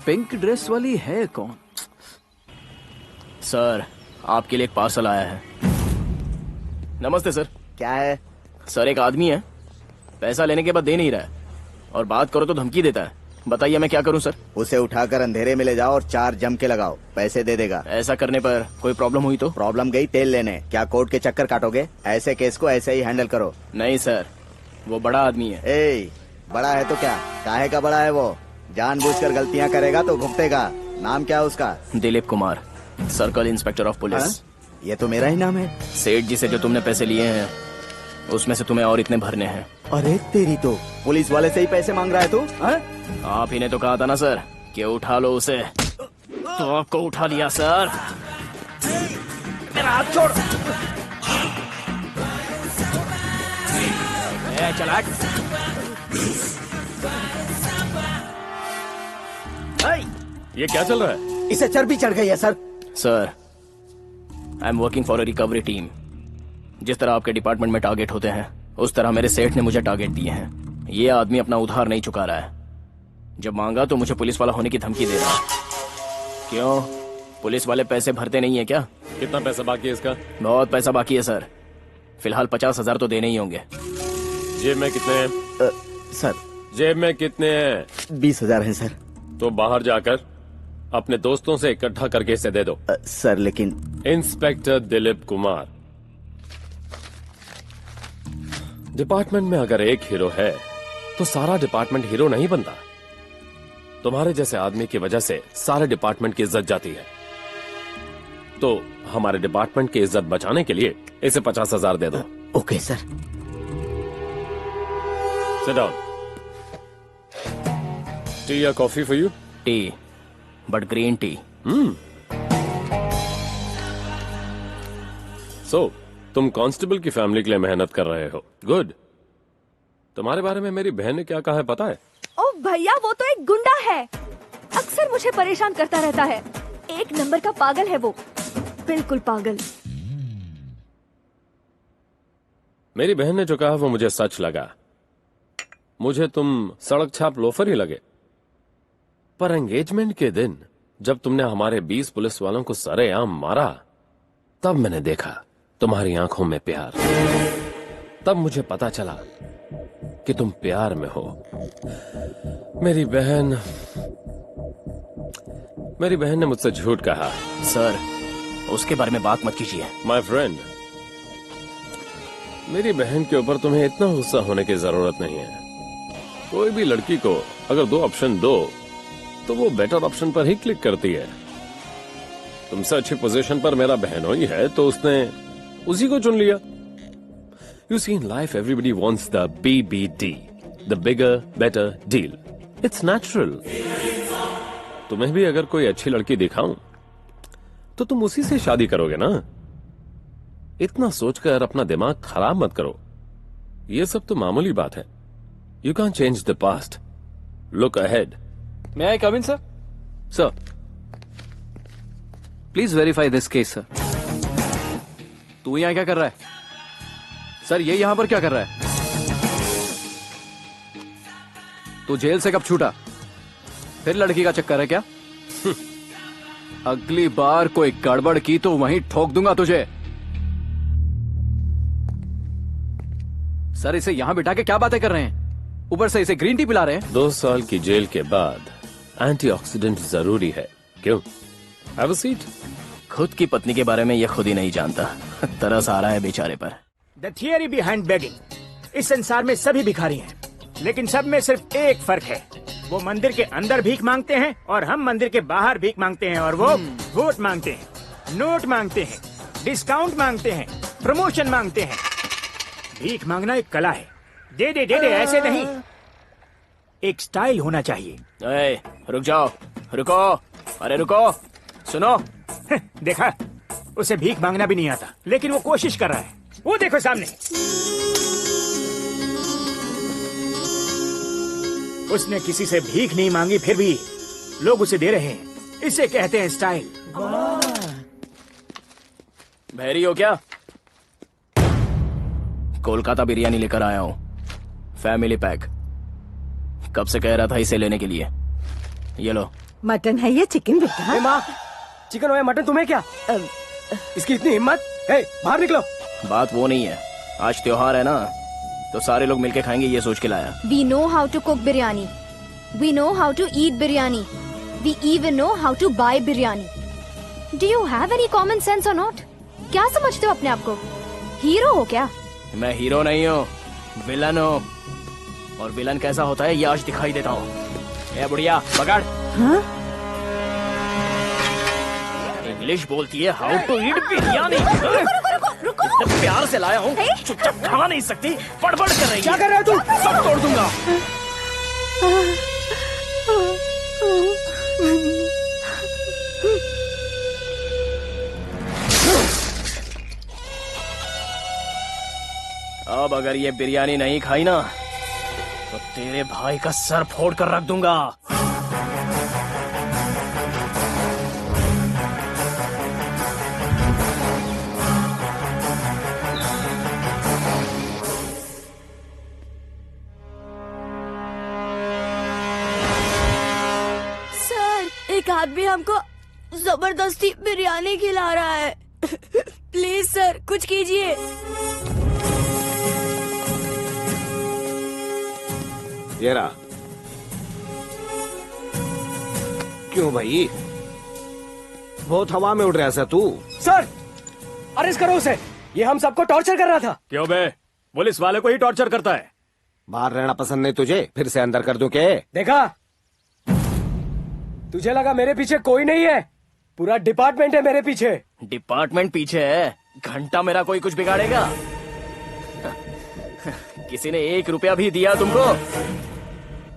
पिंक ड्रेस वाली है कौन? सर, आपके लिए एक पार्सल आया है। नमस्ते सर। क्या है? सर, एक आदमी है, पैसा लेने के बाद दे नहीं रहा है और बात करो तो धमकी देता है। बताइए मैं क्या करूं सर? उसे उठाकर अंधेरे में ले जाओ और 4 जम के लगाओ, पैसे दे देगा। ऐसा करने पर कोई प्रॉब्लम हुई तो? प्रॉब्लम गई तेल लेने, क्या कोर्ट के चक्कर काटोगे? ऐसे केस को ऐसे ही हैंडल करो। नहीं सर, वो बड़ा आदमी है। ए, बड़ा है तो क्या, काहे का बड़ा है वो? जानबूझकर गलतियां करेगा तो भुगतेगा। नाम क्या है उसका? Dilip Kumar, circle inspector of police. ये तो मेरा ही नाम है। सेठ जी से जो तुमने पैसे लिए हैं उसमें से तुम्हें और इतने भरने हैं। अरे तेरी तो, पुलिस वाले से ही पैसे मांग रहा है तू? आप ही ने तो कहा था ना सर कि उठा लो उसे, तो आपको उठा लिया सर। मेरा हाथ छोड़। चला। ये क्या चल रहा है? इसे चर्बी चढ़ गई है sir. Sir, I am working for a recovery team. जिस तरह आपके डिपार्टमेंट में टारगेट होते हैं, उस तरह मेरे सेठ ने मुझे टारगेट दिए हैं। ये आदमी अपना उधार नहीं चुका रहा है। जब मांगा तो मुझे पुलिस वाला होने की धमकी दे रहा है। क्यों, पुलिस वाले पैसे भरते नहीं है क्या? कितना पैसा बाकी है इसका? बहुत पैसा बाकी है सर। फिलहाल 50,000 तो देने ही होंगे। जेब में कितने हैं? सर जेब में कितने हैं? 20,000 है सर। तो बाहर जाकर अपने दोस्तों से इकट्ठा करके इसे दे दो। सर लेकिन इंस्पेक्टर दिलीप कुमार, डिपार्टमेंट में अगर एक हीरो है तो सारा डिपार्टमेंट हीरो नहीं बनता। तुम्हारे जैसे आदमी की वजह से सारे डिपार्टमेंट की इज्जत जाती है। तो हमारे डिपार्टमेंट की इज्जत बचाने के लिए इसे 50,000 दे दो। Okay sir. Sit down. Tea या coffee for you? Tea, but green tea. So तुम कांस्टेबल की फैमिली के लिए मेहनत कर रहे हो। गुड। तुम्हारे बारे में मेरी बहन ने क्या कहा है पता है? ओ भैया, वो तो एक गुंडा है। अक्सर मुझे परेशान करता रहता है। एक नंबर का पागल है वो, बिल्कुल पागल। मेरी बहन ने जो कहा वो मुझे सच लगा। मुझे तुम सड़क छाप लोफर ही लगे, पर एंगेजमेंट के दिन जब तुमने हमारे 20 पुलिस वालों को सरेआम मारा, तब मैंने देखा तुम्हारी आंखों में प्यार। तब मुझे पता चला कि तुम प्यार में हो। मेरी बहन ने मुझसे झूठ कहा। सर, उसके बारे में बात मत कीजिए। माय फ्रेंड, मेरी बहन के ऊपर तुम्हें इतना गुस्सा होने की जरूरत नहीं है। कोई भी लड़की को अगर 2 ऑप्शन दो तो वो बेटर ऑप्शन पर ही क्लिक करती है। तुमसे अच्छी पोजीशन पर मेरा बहनोई है तो उसने उसी को चुन लिया। You see, in life everybody wants the BBD, the bigger better deal. It's natural. तुम्हें भी अगर कोई अच्छी लड़की दिखाऊं तो तुम उसी से शादी करोगे ना। इतना सोचकर अपना दिमाग खराब मत करो। ये सब तो मामूली बात है। You can change the past, look ahead. May I come in sir? Sir, please verify this case sir. तू यहां क्या कर रहा है? सर, ये यहां पर क्या कर रहा है? तू जेल से कब छूटा? फिर लड़की का चक्कर है क्या? अगली बार कोई गड़बड़ की तो वहीं ठोक दूंगा तुझे। सर, इसे यहां बिठा के क्या बातें कर रहे हैं? ऊपर से इसे ग्रीन टी पिला रहे हैं। 2 साल की जेल के बाद एंटीऑक्सीडेंट जरूरी है। क्यों? Have a seat. खुद की पत्नी के बारे में ये खुद ही नहीं जानता। तरस आ रहा है बेचारे पर। द थियरी बिहाइंड बेगिंग, इस संसार में सभी भिखारी हैं, लेकिन सब में सिर्फ एक फर्क है। वो मंदिर के अंदर भीख मांगते हैं और हम मंदिर के बाहर भीख मांगते हैं। और वो वोट मांगते हैं, नोट मांगते हैं, डिस्काउंट मांगते हैं, प्रमोशन मांगते हैं। भीख मांगना एक कला है। दे दे दे दे, ऐसे नहीं। एक स्टाइल होना चाहिए। ए, रुक जाओ, रुको, अरे रुको, सुनो। देखा, उसे भीख मांगना भी नहीं आता, लेकिन वो कोशिश कर रहा है। वो देखो सामने। उसने किसी से भीख नहीं मांगी, फिर भी लोग उसे दे रहे हैं। इसे कहते हैं स्टाइल। बहरी हो क्या? कोलकाता बिरयानी लेकर आया हूँ, फैमिली पैक। कब से कह रहा था इसे लेने के लिए। ये लो। मटन है ये चिकन बेटा? माँ, चिकन हो या मटन, तुम्हें क्या? इसकी इतनी हिम्मत? बाहर निकलो। बात वो नहीं है, आज त्योहार है ना, तो सारे लोग मिलके खाएंगे, ये सोच के लाया। We know how to cook biryani. We know how to eat biryani. We even know how to buy biryani. Do you have any common sense or not? क्या समझते हो अपने आप को? हीरो हो क्या? मैं हीरो नहीं हूँ, विलन हूँ। और विलन कैसा होता है ये आज दिखाई देता हूँ। ए बुढ़िया, पकड़। हाँ? इंग्लिश बोलती है हाउ टू ईट बिरयानी। इतने प्यार से लाया हूँ, चुपचाप खा नहीं सकती, बड़बड़ कर रही है। क्या कर रहा है तू? सब तोड़ दूंगा। अब अगर ये बिरयानी नहीं खाई ना तो तेरे भाई का सर फोड़ कर रख दूंगा। एक आदमी हमको जबरदस्ती बिरयानी खिला रहा है। प्लीज सर कुछ कीजिए। ये रहा। क्यों भाई, बहुत हवा में उड़ रहा है तू। सर अरेस्ट करो उसे, ये हम सबको टॉर्चर कर रहा था। क्यों बे, पुलिस वाले को ही टॉर्चर करता है। बाहर रहना पसंद नहीं तुझे, फिर से अंदर कर दूं के? देखा, तुझे लगा मेरे पीछे कोई नहीं है, पूरा डिपार्टमेंट है मेरे पीछे। डिपार्टमेंट पीछे है, घंटा मेरा कोई कुछ बिगाड़ेगा? किसी ने 1 रुपया भी दिया तुमको?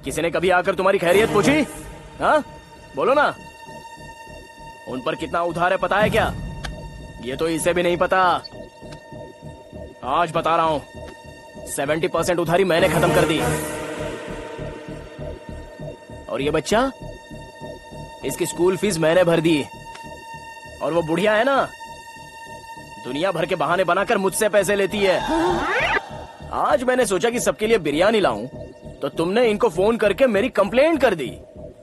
किसी ने कभी आकर तुम्हारी खैरियत पूछी? हाँ बोलो ना। उन पर कितना उधार है पता है क्या? ये तो इसे भी नहीं पता। आज बता रहा हूं, 70% उधारी मैंने खत्म कर दी। और ये बच्चा, इसकी स्कूल फीस मैंने भर दी। और वो बुढ़िया है ना, दुनिया भर के बहाने बनाकर मुझसे पैसे लेती है। आज मैंने सोचा कि सबके लिए बिरयानी लाऊं, तो तुमने इनको फोन करके मेरी कंप्लेंट कर दी।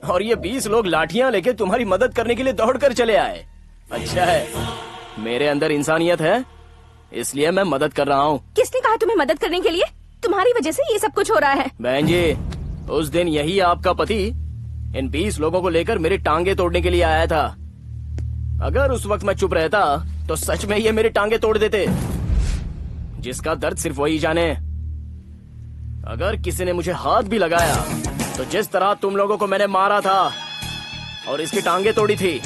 और ये 20 लोग लाठियां लेके तुम्हारी मदद करने के लिए दौड़कर चले आए। अच्छा है, मेरे अंदर इंसानियत है, इसलिए मैं मदद कर रहा हूँ। किसने कहा तुम्हें मदद करने के लिए? तुम्हारी वजह से ये सब कुछ हो रहा है। बहन जी, उस दिन यही आपका पति इन 20 लोगों को लेकर मेरी टांगे तोड़ने के लिए आया था। अगर उस वक्त मैं चुप रहता तो सच में ये मेरी टांगे तोड़ देते। जिसका दर्द सिर्फ वही जाने। अगर किसी ने मुझे हाथ भी लगाया तो जिस तरह तुम लोगों को मैंने मारा था और इसकी टांगे तोड़ी थी,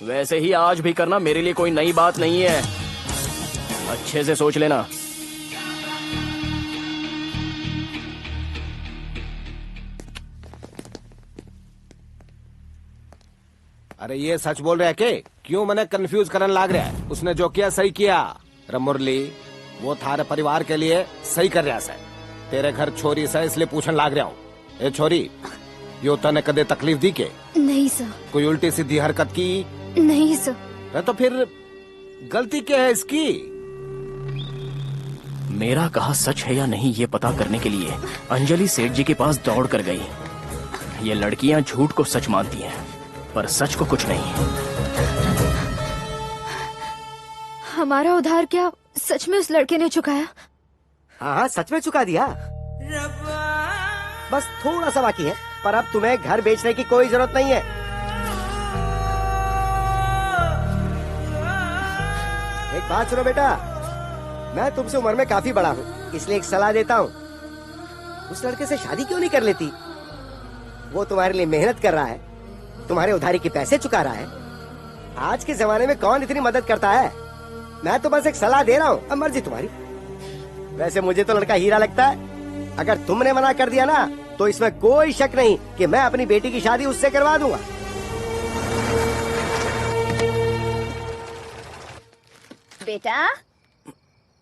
वैसे ही आज भी करना मेरे लिए कोई नई बात नहीं है। अच्छे से सोच लेना। अरे ये सच बोल रहा है के? क्यों मैंने कंफ्यूज करने लाग रहा है? उसने जो किया सही किया। मुरली, वो थारे परिवार के लिए सही कर रहा है। तेरे घर छोरी से इसलिए पूछने लाग रहा हूँ। ए छोरी, यो तने कदे तकलीफ दी के? नहीं सर। कोई उल्टी सीधी हरकत की? नहीं सर। तो फिर गलती क्या है इसकी? मेरा कहा सच है या नहीं ये पता करने के लिए अंजलि सेठ जी के पास दौड़ कर गई। ये लड़कियां झूठ को सच मानती हैं, पर सच को कुछ नहीं। हमारा उधार क्या सच में उस लड़के ने चुकाया? हाँ सच में चुका दिया। बस थोड़ा सा बाकी है, पर अब तुम्हें घर बेचने की कोई जरूरत नहीं है। एक बात सुनो बेटा, मैं तुमसे उम्र में काफी बड़ा हूँ, इसलिए एक सलाह देता हूँ। उस लड़के से शादी क्यों नहीं कर लेती? वो तुम्हारे लिए मेहनत कर रहा है, तुम्हारे उधारी के पैसे चुका रहा है। आज के जमाने में कौन इतनी मदद करता है? मैं तो बस एक सलाह दे रहा हूँ, अब मर्जी तुम्हारी। वैसे मुझे तो लड़का हीरा लगता है। अगर तुमने मना कर दिया ना, तो इसमें कोई शक नहीं कि मैं अपनी बेटी की शादी उससे करवा दूंगा। बेटा,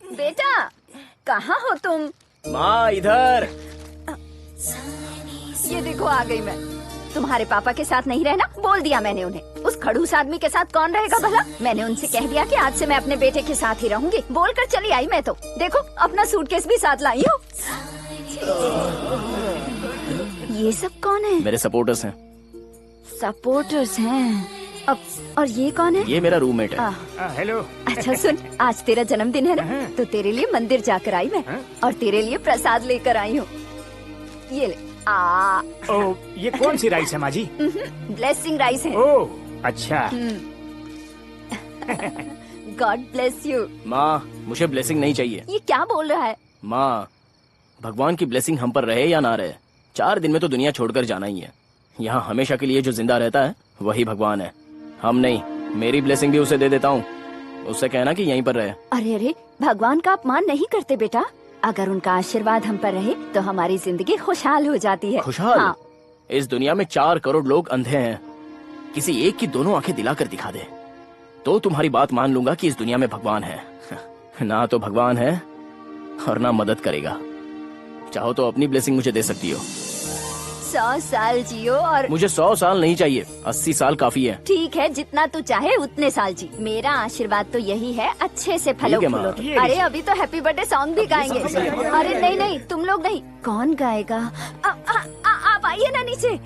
बेटा, कहाँ हो तुम? माँ इधर। ये देखो आ गई मैं। तुम्हारे पापा के साथ नहीं रहना बोल दिया मैंने उन्हें। उस खड़ूस आदमी के साथ कौन रहेगा भला? मैंने उनसे कह दिया कि आज से मैं अपने बेटे के साथ ही रहूंगी। बोलकर चली आई मैं तो। देखो अपना सूटकेस भी साथ लाई हूँ। ये सब कौन है? मेरे सपोर्टर्स हैं। सपोर्टर्स हैं? अब और ये कौन है? ये मेरा रूममेट है। हेलो। अच्छा सुन, आज तेरा जन्मदिन है ना, तो तेरे लिए मंदिर जाकर आई मैं, और तेरे लिए प्रसाद लेकर आई हूँ। ये ले। ओ, ये कौन सी राइस है माँ जी? ब्लेसिंग राइस है। ओह अच्छा। God bless you. माँ मुझे ब्लेसिंग नहीं चाहिए। ये क्या बोल रहा है? माँ, भगवान की ब्लेसिंग हम पर रहे या ना रहे, 4 दिन में तो दुनिया छोड़कर जाना ही है। यहाँ हमेशा के लिए जो जिंदा रहता है वही भगवान है, हम नहीं। मेरी ब्लेसिंग भी उसे दे देता हूँ, उससे कहना कि यहीं पर रहे। अरे अरे, भगवान का अपमान नहीं करते बेटा। अगर उनका आशीर्वाद हम पर रहे तो हमारी जिंदगी खुशहाल हो जाती है। खुशहाल? हाँ। इस दुनिया में 4 करोड़ लोग अंधे हैं। किसी एक की दोनों आंखें दिलाकर दिखा दे तो तुम्हारी बात मान लूंगा कि इस दुनिया में भगवान है। ना तो भगवान है और ना मदद करेगा। चाहो तो अपनी ब्लेसिंग मुझे दे सकती हो। 100 साल जियो। और मुझे 100 साल नहीं चाहिए, 80 साल काफी है। ठीक है, जितना तू चाहे उतने साल जी। मेरा आशीर्वाद तो यही है, अच्छे से फलो ठीक है, फूलो। माँ। अरे अभी तो हैप्पी बर्थडे सॉन्ग भी गाएंगे। अरे नहीं नहीं, तुम लोग नहीं। कौन गाएगा? आप आइए ना नीचे।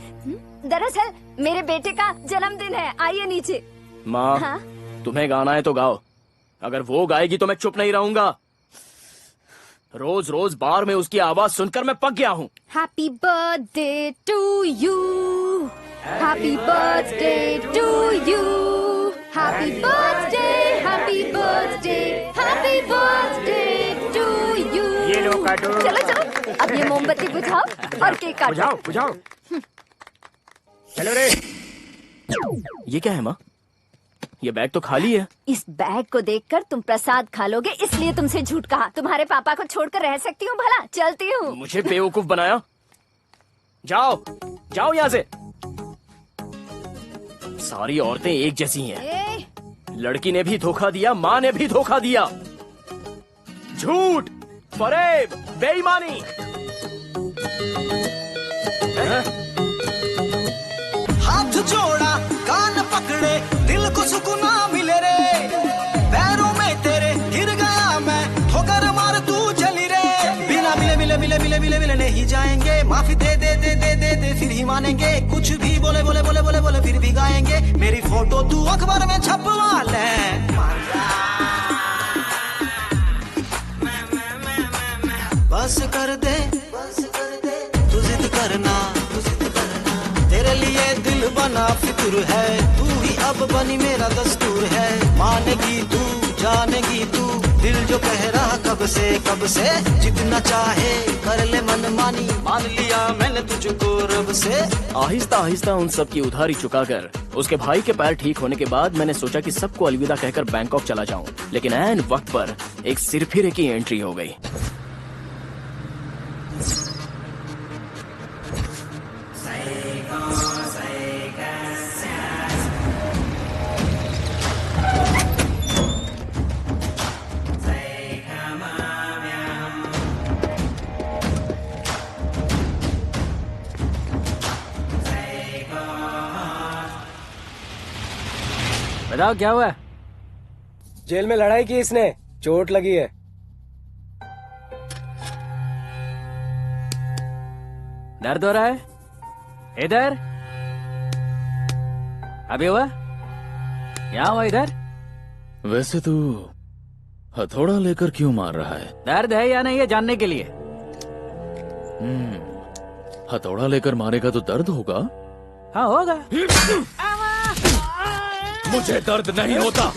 दरअसल मेरे बेटे का जन्मदिन है, आइए नीचे। माँ, हाँ? तुम्हें गाना है तो गाओ। अगर वो गाएगी तो मैं चुप नहीं रहूंगा। रोज रोज बार में उसकी आवाज सुनकर मैं पक गया हूँ। Happy birthday to you, happy birthday to you, happy birthday, happy birthday, happy birthday to you. ये लो काटो। चलो चलो, अब ये मोमबत्ती बुझाओ और केक काटो। बुझाओ बुझाओ। चलो रे। ये क्या है माँ? ये बैग तो खाली है। इस बैग को देखकर तुम प्रसाद खा लोगे, इसलिए तुमसे झूठ कहा। तुम्हारे पापा को छोड़कर रह सकती हूँ भला? चलती हूँ। मुझे बेवकूफ बनाया। जाओ जाओ यहाँ से। सारी औरतें एक जैसी हैं। लड़की ने भी धोखा दिया, माँ ने भी धोखा दिया। झूठ, फरेब, बेईमानी। हाथ जोड़ा, कान पकड़े, दिल को सुकून मिले रे। पैरों में तेरे गिर गया मैं, ठोकर मार तू चली रे। बिना मिले मिले मिले मिले मिले मिले नहीं जाएंगे। माफी दे दे दे दे दे दे फिर ही मानेंगे। कुछ भी बोले बोले बोले बोले बोले फिर भी गाएंगे। मेरी फोटो तू अखबार में छपवा ले। बस कर दे तू जिद करना, तेरे लिए दिल बना फिक्र है। तू ही अब बनी मेरा दस्तूर है। मानेगी तू, जानेगी तू, दिल जो कह रहा कब से जितना चाहे कर ले मनमानी। मान लिया मैंने तुझको रब से। आहिस्ता आहिस्ता उन सब की उधारी चुकाकर उसके भाई के पैर ठीक होने के बाद मैंने सोचा कि सबको अलविदा कहकर बैंकॉक चला जाऊं। लेकिन ऐन वक्त पर एक सिरफिरे की एंट्री हो गई। बताओ क्या हुआ? जेल में लड़ाई की इसने, चोट लगी है। दर्द हो रहा है? इधर अभी हुआ? क्या हुआ इधर? वैसे तू हथौड़ा लेकर क्यों मार रहा है? दर्द है या नहीं है जानने के लिए। हथौड़ा लेकर मारेगा तो दर्द होगा? हाँ होगा। मुझे दर्द नहीं होता।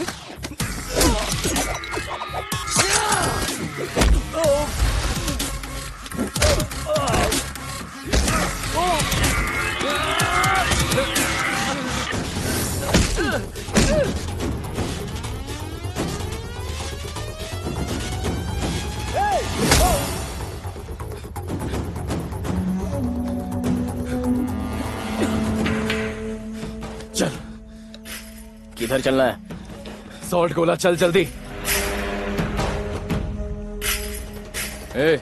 चल, किधर चलना है? सॉल्ट गोला, चल जल्दी। ए,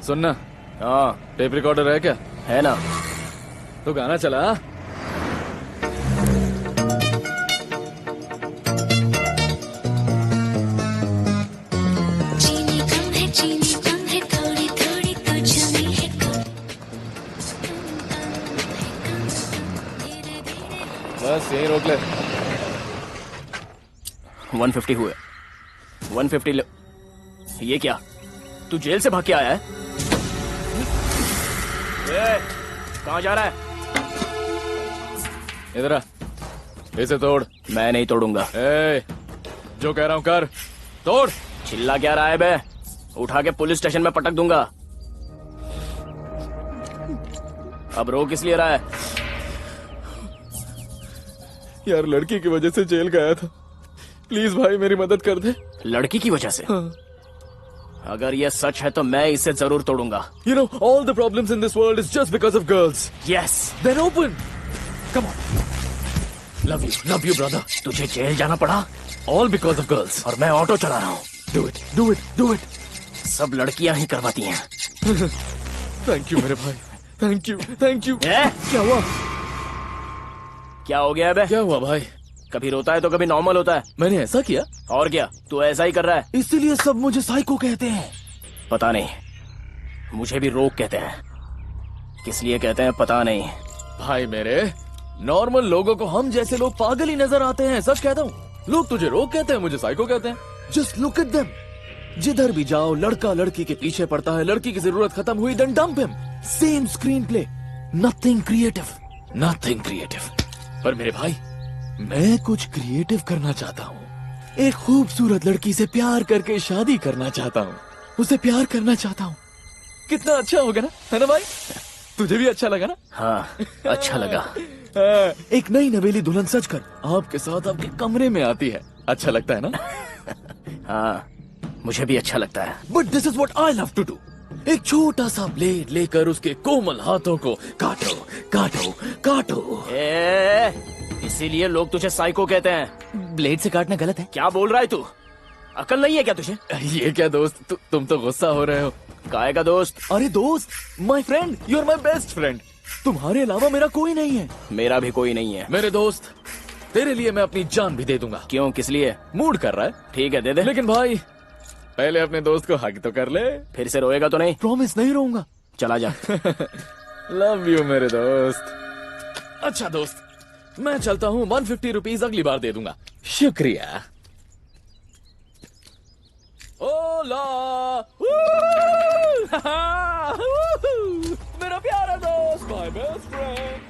सुनना। हाँ, टेप रिकॉर्डर है क्या? है ना। तो गाना चला। बस यही रोक ले। 150 हुए। 150 ले। ये क्या? तू जेल से भाग के आया है? कहाँ जा रहा है? इधर आ, इसे तोड़। मैं नहीं तोड़ूंगा। जो कह रहा हूँ कर, तोड़। चिल्ला क्या रहा है बे? उठा के पुलिस स्टेशन में पटक दूंगा। अब रो किस लिए रहा है? यार लड़की की वजह से जेल गया था। प्लीज भाई मेरी मदद कर दे। लड़की की वजह से? हाँ। अगर ये सच है तो मैं इसे जरूर तोड़ूंगा। You know, all the problems in this world is just because of girls. Yes. Then open. Come on. Love you, brother. तुझे जेल जाना पड़ा? All because of girls. और मैं ऑटो चला रहा हूँ। Do it, do it, do it. सब लड़कियां ही करवाती हैं। Thank you मेरे भाई। Thank you, thank you. क्या हुआ? क्या हो गया बे? क्या हुआ भाई? कभी रोता है तो कभी नॉर्मल होता है। मैंने ऐसा किया? और क्या, तू ऐसा ही कर रहा है। इसीलिए सब मुझे साइको कहते हैं। पता नहीं, मुझे भी रोग कहते हैं। किस लिए कहते हैं पता नहीं, भाई मेरे, नॉर्मल लोगों को हम जैसे लोग पागल ही नजर आते हैं, सच कहता हूँ। लोग तुझे रोग कहते हैं, मुझे साइको कहते हैं। Just look at them. जिधर भी जाओ लड़का लड़की के पीछे पड़ता है, लड़की की जरूरत खत्म हुई, then dump him. Same screenplay, nothing creative, nothing creative. पर मेरे भाई, मैं कुछ क्रिएटिव करना चाहता हूँ। एक खूबसूरत लड़की से प्यार करके शादी करना चाहता हूँ, उसे प्यार करना चाहता हूँ। कितना अच्छा होगा ना, है ना भाई? तुझे भी अच्छा लगा ना? हाँ, अच्छा लगा। एक नई नवेली दुल्हन सजकर आपके साथ आपके कमरे में आती है, अच्छा लगता है ना? हाँ, मुझे भी अच्छा लगता है। But this is what I love to do. एक छोटा सा ब्लेड लेकर उसके कोमल हाथों को काटो काटो काटो। इसीलिए लोग तुझे साइको कहते हैं। ब्लेड से काटना गलत है। क्या बोल रहा है तू? अकल नहीं है क्या तुझे? ये क्या दोस्त, तुम तो गुस्सा हो रहे हो। काहे का दोस्त? अरे दोस्त, my friend, you are my best friend. तुम्हारे अलावा मेरा कोई नहीं है। मेरा भी कोई नहीं है। मेरे दोस्त, तेरे लिए मैं अपनी जान भी दे दूंगा। क्यों, किस लिए? मूड कर रहा है। ठीक है, दे दे। लेकिन भाई, पहले अपने दोस्त को हक तो कर ले। फिर से रोएगा तो नहीं? प्रॉमिस, नहीं रोऊंगा। चला जा। लव यू मेरे दोस्त। अच्छा दोस्त, मैं चलता हूँ। 150 रुपीज अगली बार दे दूंगा। शुक्रिया। ओला मेरा प्यारा दोस्त, माय बेस्ट फ्रेंड।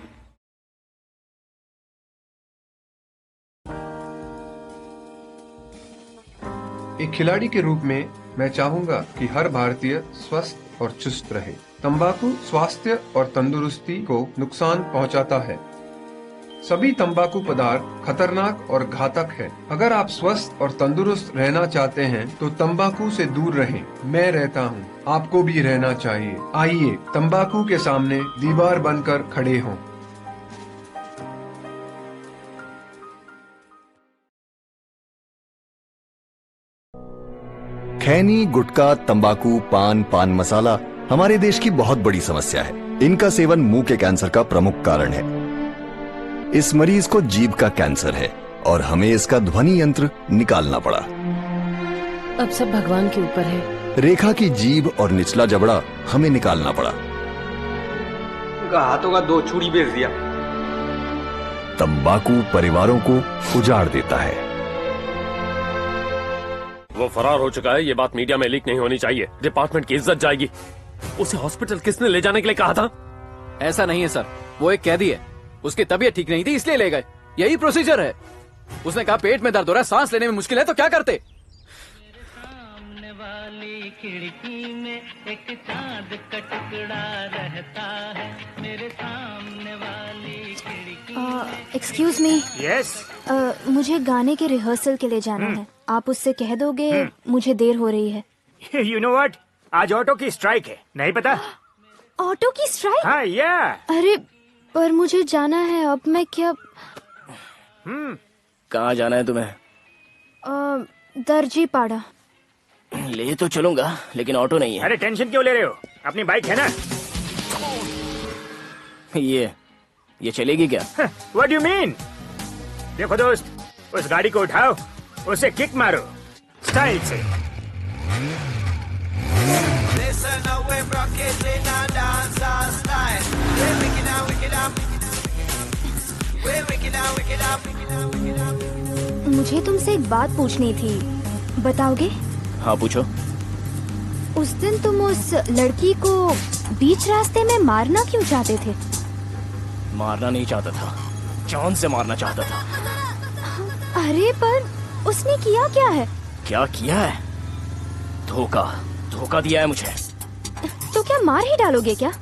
एक खिलाड़ी के रूप में मैं चाहूंगा कि हर भारतीय स्वस्थ और चुस्त रहे। तंबाकू स्वास्थ्य और तंदुरुस्ती को नुकसान पहुंचाता है। सभी तंबाकू पदार्थ खतरनाक और घातक है। अगर आप स्वस्थ और तंदुरुस्त रहना चाहते हैं तो तंबाकू से दूर रहें। मैं रहता हूं, आपको भी रहना चाहिए। आइए तंबाकू के सामने दीवार बनकर खड़े हों। खैनी, गुटखा, तंबाकू, पान मसाला हमारे देश की बहुत बड़ी समस्या है। इनका सेवन मुंह के कैंसर का प्रमुख कारण है। इस मरीज को जीभ का कैंसर है और हमें इसका ध्वनि यंत्र निकालना पड़ा। अब सब भगवान के ऊपर है। रेखा की जीभ और निचला जबड़ा हमें निकालना पड़ा। उनका हाथों का 2 चूड़ी बेच दिया। तंबाकू परिवारों को उजाड़ देता है। वो फरार हो चुका है, ये बात मीडिया में लीक नहीं होनी चाहिए। डिपार्टमेंट की इज्जत जाएगी। उसे हॉस्पिटल किसने ले जाने के लिए कहा था? ऐसा नहीं है सर, वो एक कैदी है। उसकी तबीयत ठीक नहीं थी इसलिए ले गए। यही प्रोसीजर है। उसने कहा पेट में दर्द हो रहा है, सांस लेने में मुश्किल है, तो क्या करते? सामने वाली खिड़की में एक चांद का टुकड़ा रहता है। मेरे सामने वाली खिड़की। Excuse me. यस। मुझे गाने के रिहर्सल के लिए जाना है। आप उससे कह दोगे मुझे देर हो रही है। यू नो व्हाट, आज ऑटो की स्ट्राइक है, नहीं पता? ऑटो की स्ट्राइक? हाँ, या। अरे पर मुझे जाना है, अब मैं क्या? कहाँ जाना है तुम्हें? दर्जी पाड़ा। ले तो चलूंगा, लेकिन ऑटो नहीं है। अरे टेंशन क्यों ले रहे हो, अपनी बाइक है ना। ये चलेगी क्या? What do you mean? देखो दोस्त, उस गाड़ी को उठाओ, उसे किक मारो स्टाइल से। मुझे तुमसे एक बात पूछनी थी, बताओगे? हाँ पूछो। उस दिन तुम उस लड़की को बीच रास्ते में मारना क्यों चाहते थे? मारना नहीं चाहता था, जान से मारना चाहता था। अरे पर उसने किया क्या है? क्या किया है? धोखा दिया है मुझे। तो क्या मार ही डालोगे क्या?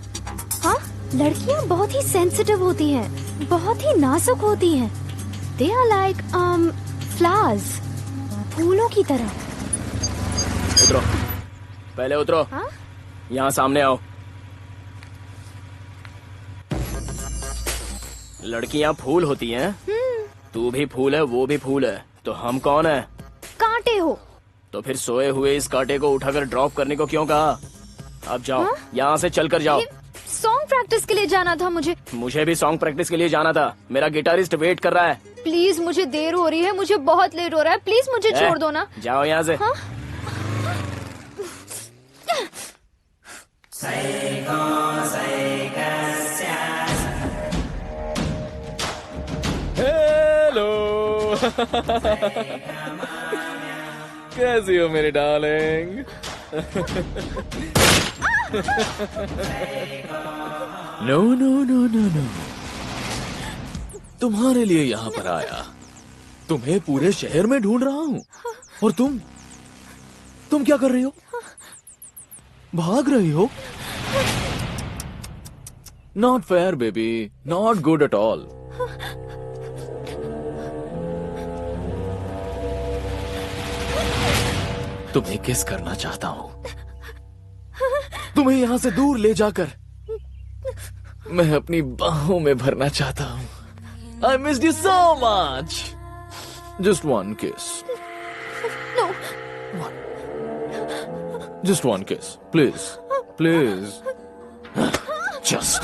हाँ, लड़कियाँ बहुत ही सेंसिटिव होती हैं, बहुत ही नाजुक होती हैं। They are like flowers, फूलों की तरह। उतरो, पहले उतरो। हाँ? यहाँ सामने आओ। लड़कियाँ फूल होती हैं। तू भी फूल है, वो भी फूल है, तो हम कौन है? कांटे हो। तो फिर सोए हुए इस कांटे को उठाकर ड्रॉप करने को क्यों कहा? अब जाओ, यहाँ से चल कर जाओ। सॉन्ग प्रैक्टिस के लिए जाना था मुझे। मुझे भी सॉन्ग प्रैक्टिस के लिए जाना था। मेरा गिटारिस्ट वेट कर रहा है। प्लीज, मुझे देर हो रही है, मुझे बहुत लेट हो रहा है। प्लीज मुझे छोड़ दो ना। जाओ यहाँ से। हाँ? कैसी हो मेरी darling? No no no no no, तुम्हारे लिए यहाँ पर आया। तुम्हें पूरे शहर में ढूंढ रहा हूँ और तुम क्या कर रही हो? भाग रही हो? Not fair baby, not good at all. तुम्हें किस करना चाहता हूं, तुम्हें यहां से दूर ले जाकर मैं अपनी बाहों में भरना चाहता हूं। आई missed you so much. Just one किस। No. Just one kiss, please, please. Just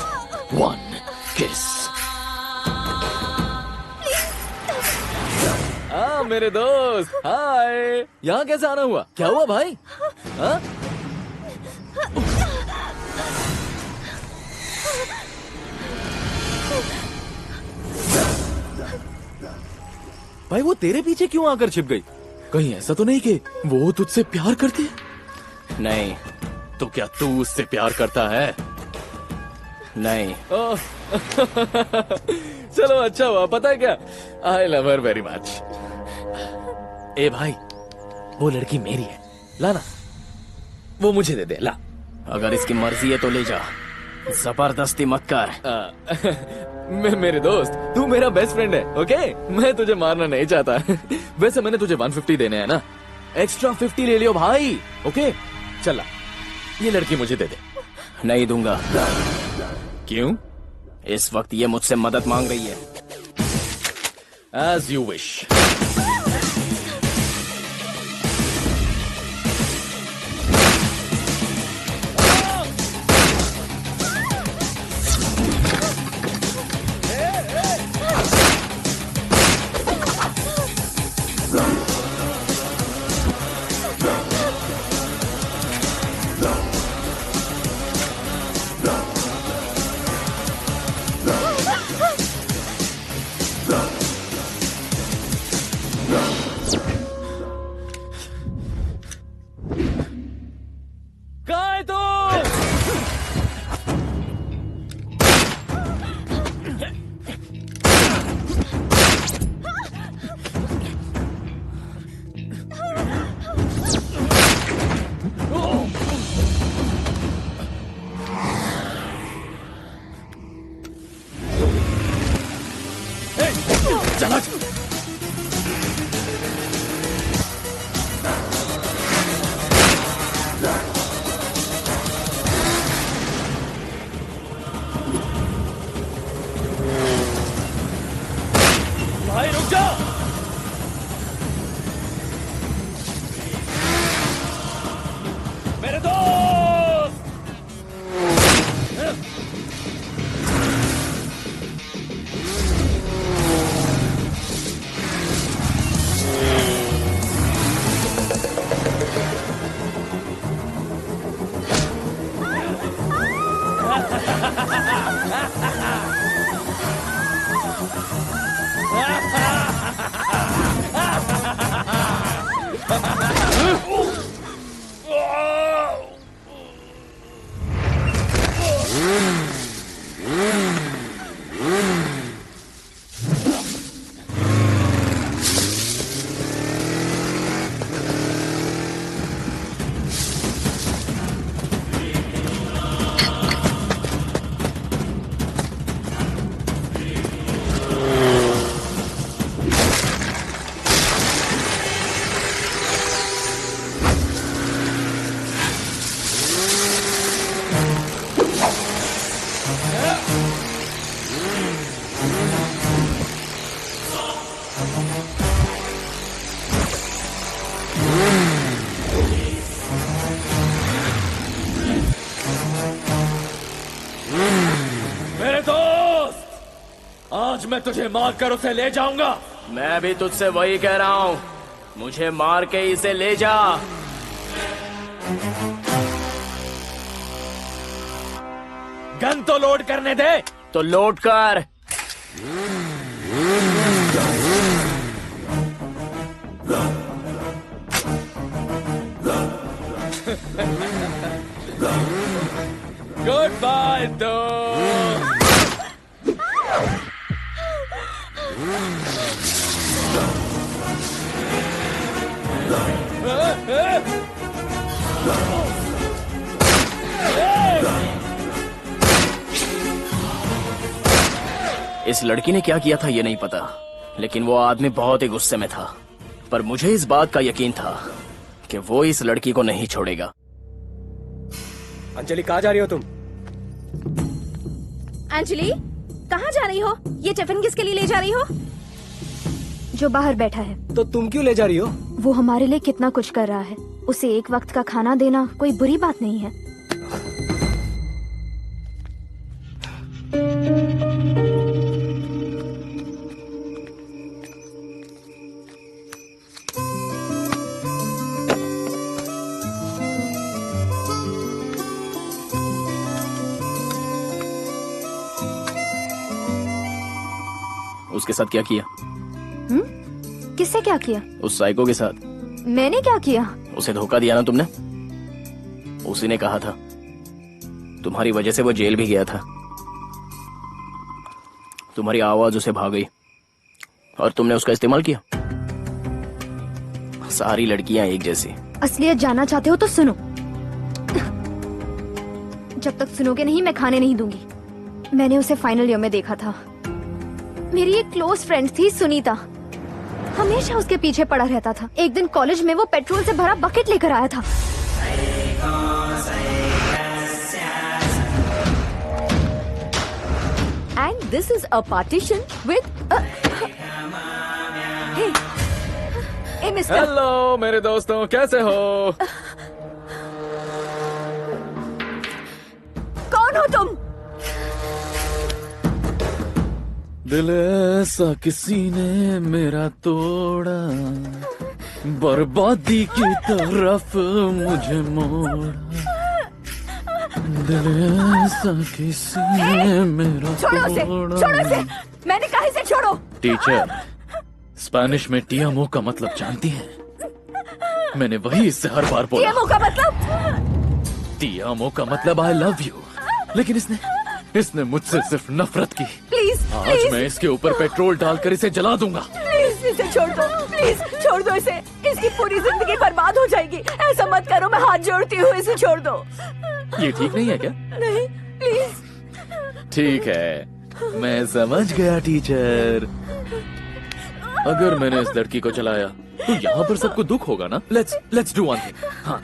one kiss. हाँ मेरे दोस्त, हाय। यहाँ कैसे आना हुआ? क्या हुआ भाई? हाँ? भाई वो तेरे पीछे क्यों आकर छिप गई? कहीं ऐसा तो नहीं कि वो तुझसे प्यार करती है? नहीं। तो क्या तू उससे प्यार करता है? नहीं। चलो अच्छा हुआ, पता है क्या, I love her very much. ए भाई, वो लड़की मेरी है, लाना, वो मुझे दे दे, ला। अगर इसकी मर्जी है तो ले जा, जबरदस्ती मत कर। मेरे दोस्त, तू मेरा बेस्ट फ्रेंड है, ओके? मैं तुझे मारना नहीं चाहता। वैसे मैंने तुझे 150 देने हैं ना, एक्स्ट्रा 50 ले लियो भाई, ओके? चला, ये लड़की मुझे दे दे। नहीं दूंगा। क्यों? इस वक्त ये मुझसे मदद मांग रही है। As you wish. भाई रुक जा। मेरे दोस्त, मेरे दोस्त, आज मैं तुझे मार कर उसे ले जाऊंगा। मैं भी तुझसे वही कह रहा हूँ, मुझे मार के इसे ले जा। गन तो लोड करने दे। तो लोड कर। गुड बाय दोस्त। इस लड़की ने क्या किया था ये नहीं पता, लेकिन वो आदमी बहुत ही गुस्से में था। पर मुझे इस बात का यकीन था कि वो इस लड़की को नहीं छोड़ेगा। अंजलि, कहाँ जा रही हो तुम? अंजलि, कहाँ जा रही हो? ये टिफिन किसके लिए ले जा रही हो? जो बाहर बैठा है। तो तुम क्यों ले जा रही हो? वो हमारे लिए कितना कुछ कर रहा है, उसे एक वक्त का खाना देना कोई बुरी बात नहीं है। उसके साथ क्या किया? किससे क्या किया? उस साइको के साथ। मैंने क्या किया? उसे धोखा दिया ना तुमने। उसी ने कहा था तुम्हारी वजह से वो जेल भी गया था। तुम्हारी आवाज उसे भाग गई और तुमने उसका इस्तेमाल किया। सारी लड़कियां एक जैसी। असलियत जानना चाहते हो तो सुनो। जब तक सुनोगे नहीं मैं खाने नहीं दूंगी। मैंने उसे फाइनल ईयर में देखा था। मेरी एक क्लोज फ्रेंड थी सुनीता, हमेशा उसके पीछे पड़ा रहता था। एक दिन कॉलेज में वो पेट्रोल से भरा बकेट लेकर आया था। And this is a partition with a... Hey, mister. Hello मेरे दोस्तों, कैसे हो? कौन हो तुम? दिल ऐसा किसी ने मेरा तोड़ा, बर्बादी की तरफ मुझे मोड़ा। दिल ऐसा किसी ने मेरा तोड़ा। छोड़ो इसे। मैंने कहा इसे छोड़ो। टीचर, स्पेनिश में टियामो का मतलब जानती हैं? मैंने वही इससे हर बार बोला। टियामो का मतलब? टियामो का मतलब आई लव यू। लेकिन इसने मुझसे सिर्फ नफरत की। प्लीज, आज मैं इसके ऊपर पेट्रोल डालकर इसे जला दूंगा। प्लीज इसे छोड़ दो। प्लीज छोड़ दो इसे। इसकी पूरी जिंदगी बर्बाद हो जाएगी। ऐसा मत करो, मैं हाथ जोड़ती हूँ, इसे छोड़ दो। ये ठीक नहीं है क्या? नहीं, प्लीज। ठीक है, मैं समझ गया टीचर। अगर मैंने इस लड़की को चलाया तो यहाँ पर सबको दुख होगा ना। Let's do one thing. हाँ,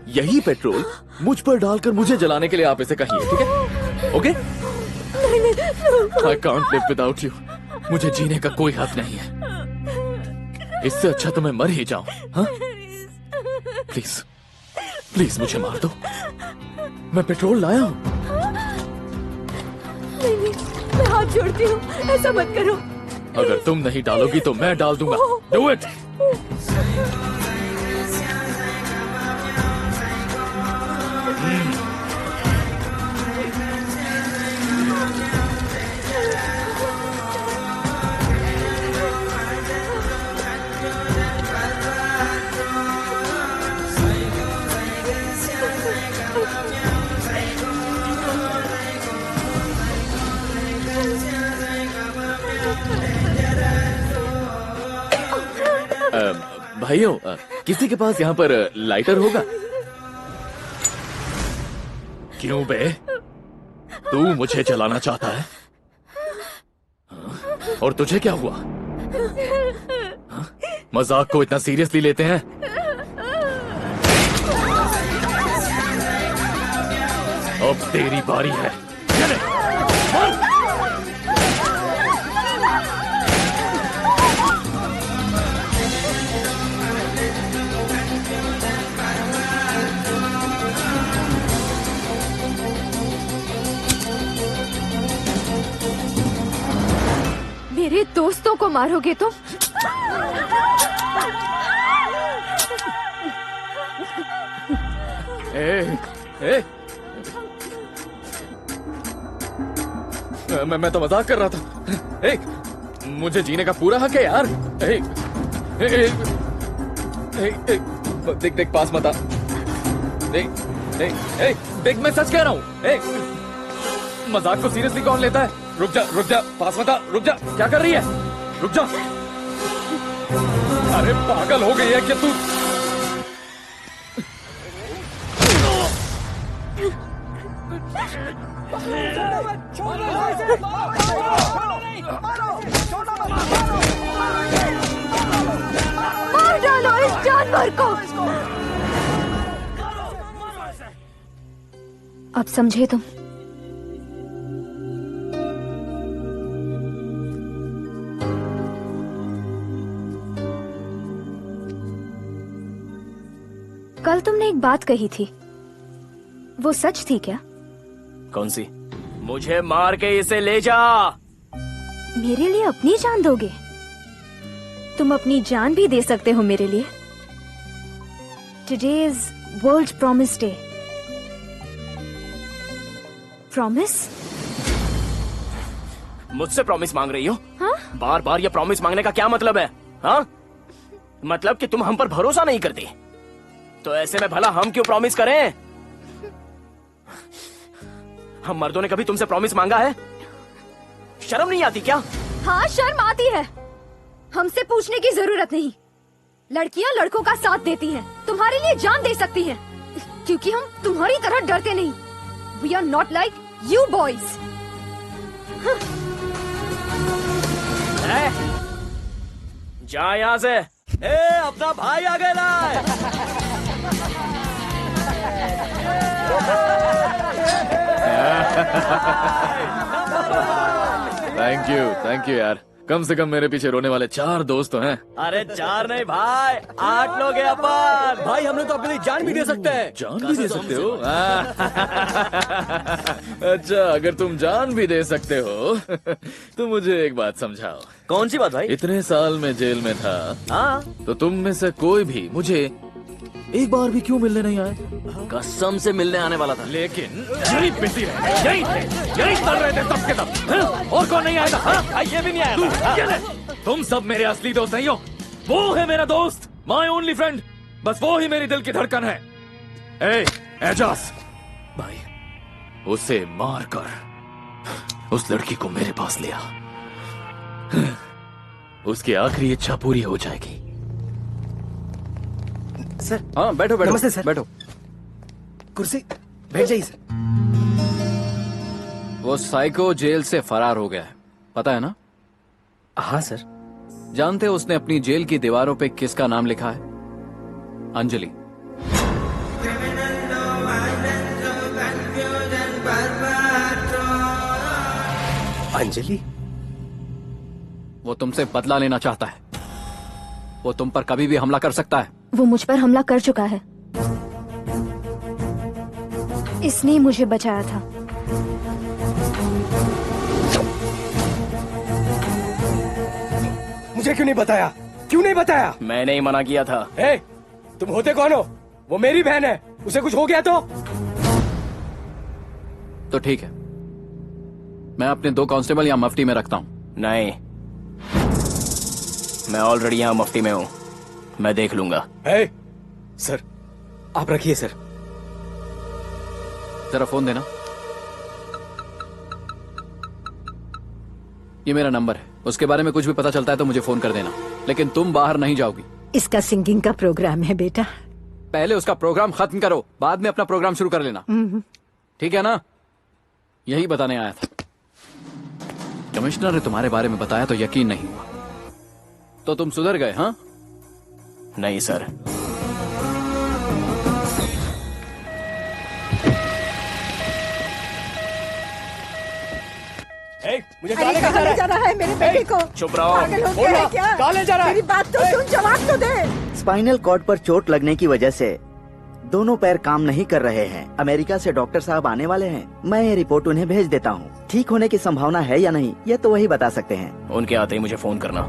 यही पेट्रोल मुझ पर डालकर मुझे जलाने के लिए आप इसे कहिए, ठीक है? Okay? I can't live without you. मुझे जीने का कोई हक नहीं है। इससे अच्छा तो मैं मर ही जाऊं। हाँ? प्लीज प्लीज मुझे मार दो। मैं पेट्रोल लाया हूँ। नहीं, मैं हाथ जोड़ती हूँ, ऐसा मत करो। अगर तुम नहीं डालोगी तो मैं डाल दूंगा। Do it. भाइयों, किसी के पास यहाँ पर लाइटर होगा? क्यों बे? तू मुझे जलाना चाहता है? और तुझे क्या हुआ? मजाक को इतना सीरियसली लेते हैं? अब तेरी बारी है। मेरे दोस्तों को मारोगे तो? मैं तो मजाक कर रहा था। मुझे जीने का पूरा हक है यार। देख पास मत आ। बिग मैं सच कह रहा हूँ। मजाक को सीरियसली कौन लेता है? रुक जा पास मत आ, रुक जा। क्या कर रही है? रुक जा। अरे पागल हो गई है क्या तू? मार डालो इस जानवर को। अब समझे तुम? कल तुमने एक बात कही थी, वो सच थी क्या? कौन सी? मुझे मार के इसे ले जा। मेरे लिए अपनी जान दोगे? तुम अपनी जान भी दे सकते हो मेरे लिए। Today is world promise day. Promise? मुझसे प्रॉमिस मांग रही हो? हाँ? बार बार ये प्रॉमिस मांगने का क्या मतलब है? हाँ? मतलब कि तुम हम पर भरोसा नहीं करती। तो ऐसे में भला हम क्यों प्रॉमिस करें? हम मर्दों ने कभी तुमसे प्रॉमिस मांगा है? शर्म नहीं आती क्या? हाँ, शर्म आती है। हमसे पूछने की जरूरत नहीं। लड़कियां लड़कों का साथ देती हैं, तुम्हारे लिए जान दे सकती हैं, क्योंकि हम तुम्हारी तरह डरते नहीं। We are not like you boys. जा यहाँ से। अपना भाई आ गया। थैंक यू यार। कम से कम मेरे पीछे रोने वाले 4 दोस्त तो हैं। अरे 4 नहीं भाई, 8 लोग हैं अपन। भाई हम लोग तो अपने लिए जान भी दे सकते हैं। जान भी दे सकते हो? अच्छा, अगर तुम जान भी दे सकते हो तो मुझे एक बात समझाओ। कौन सी बात भाई? इतने साल में जेल में था, हाँ, तो तुम में से कोई भी मुझे एक बार भी क्यों मिलने नहीं आए? कसम से मिलने आने वाला था, लेकिन यही बिजी रहे, यही चल रहे थे तब के तब। और कौन नहीं आया था? हाँ? ये भी नहीं आया था। तुम सब मेरे असली दोस्त नहीं हो। वो है मेरा दोस्त, माय ओनली फ्रेंड। बस वो ही मेरी दिल की धड़कन है। एजाज भाई, उसे मार कर उस लड़की को मेरे पास लिया। उसकी आखिरी इच्छा पूरी हो जाएगी। सर। हाँ, बैठो बैठो। नमस्ते सर। बैठो। कुर्सी बैठ जाइए सर। वो साइको जेल से फरार हो गया है, पता है ना? हाँ सर। जानते हो उसने अपनी जेल की दीवारों पे किसका नाम लिखा है? अंजलि। अंजलि? वो तुमसे बदला लेना चाहता है। वो तुम पर कभी भी हमला कर सकता है। वो मुझ पर हमला कर चुका है। इसने ही मुझे बचाया था। मुझे क्यों नहीं बताया? क्यों नहीं बताया? मैंने ही मना किया था। तुम होते कौन हो? वो मेरी बहन है, उसे कुछ हो गया तो ठीक है, मैं अपने 2 कांस्टेबल यहाँ मफ्टी में रखता हूँ। नहीं, मैं ऑलरेडी यहाँ मफ्टी में हूँ, मैं देख लूंगा। सर आप रखिए सर। जरा फोन देना। ये मेरा नंबर है, उसके बारे में कुछ भी पता चलता है तो मुझे फोन कर देना, लेकिन तुम बाहर नहीं जाओगी। इसका सिंगिंग का प्रोग्राम है बेटा। पहले उसका प्रोग्राम खत्म करो, बाद में अपना प्रोग्राम शुरू कर लेना, ठीक है ना? यही बताने आया था। कमिश्नर ने तुम्हारे बारे में बताया तो यकीन नहीं हुआ, तो तुम सुधर गए? हाँ? नहीं सर। मुझे अरे कहाँ ले जा रहा है मेरे बेटे को? चुप रहो। पागल हो गया है क्या? कहाँ ले जा रहा है? मेरी बात तो सुन, जवाब तो दे। स्पाइनल कॉर्ड पर चोट लगने की वजह से दोनों पैर काम नहीं कर रहे हैं। अमेरिका से डॉक्टर साहब आने वाले हैं। मैं ये रिपोर्ट उन्हें भेज देता हूँ। ठीक होने की संभावना है या नहीं, ये तो वही बता सकते हैं। उनके आते ही मुझे फोन करना।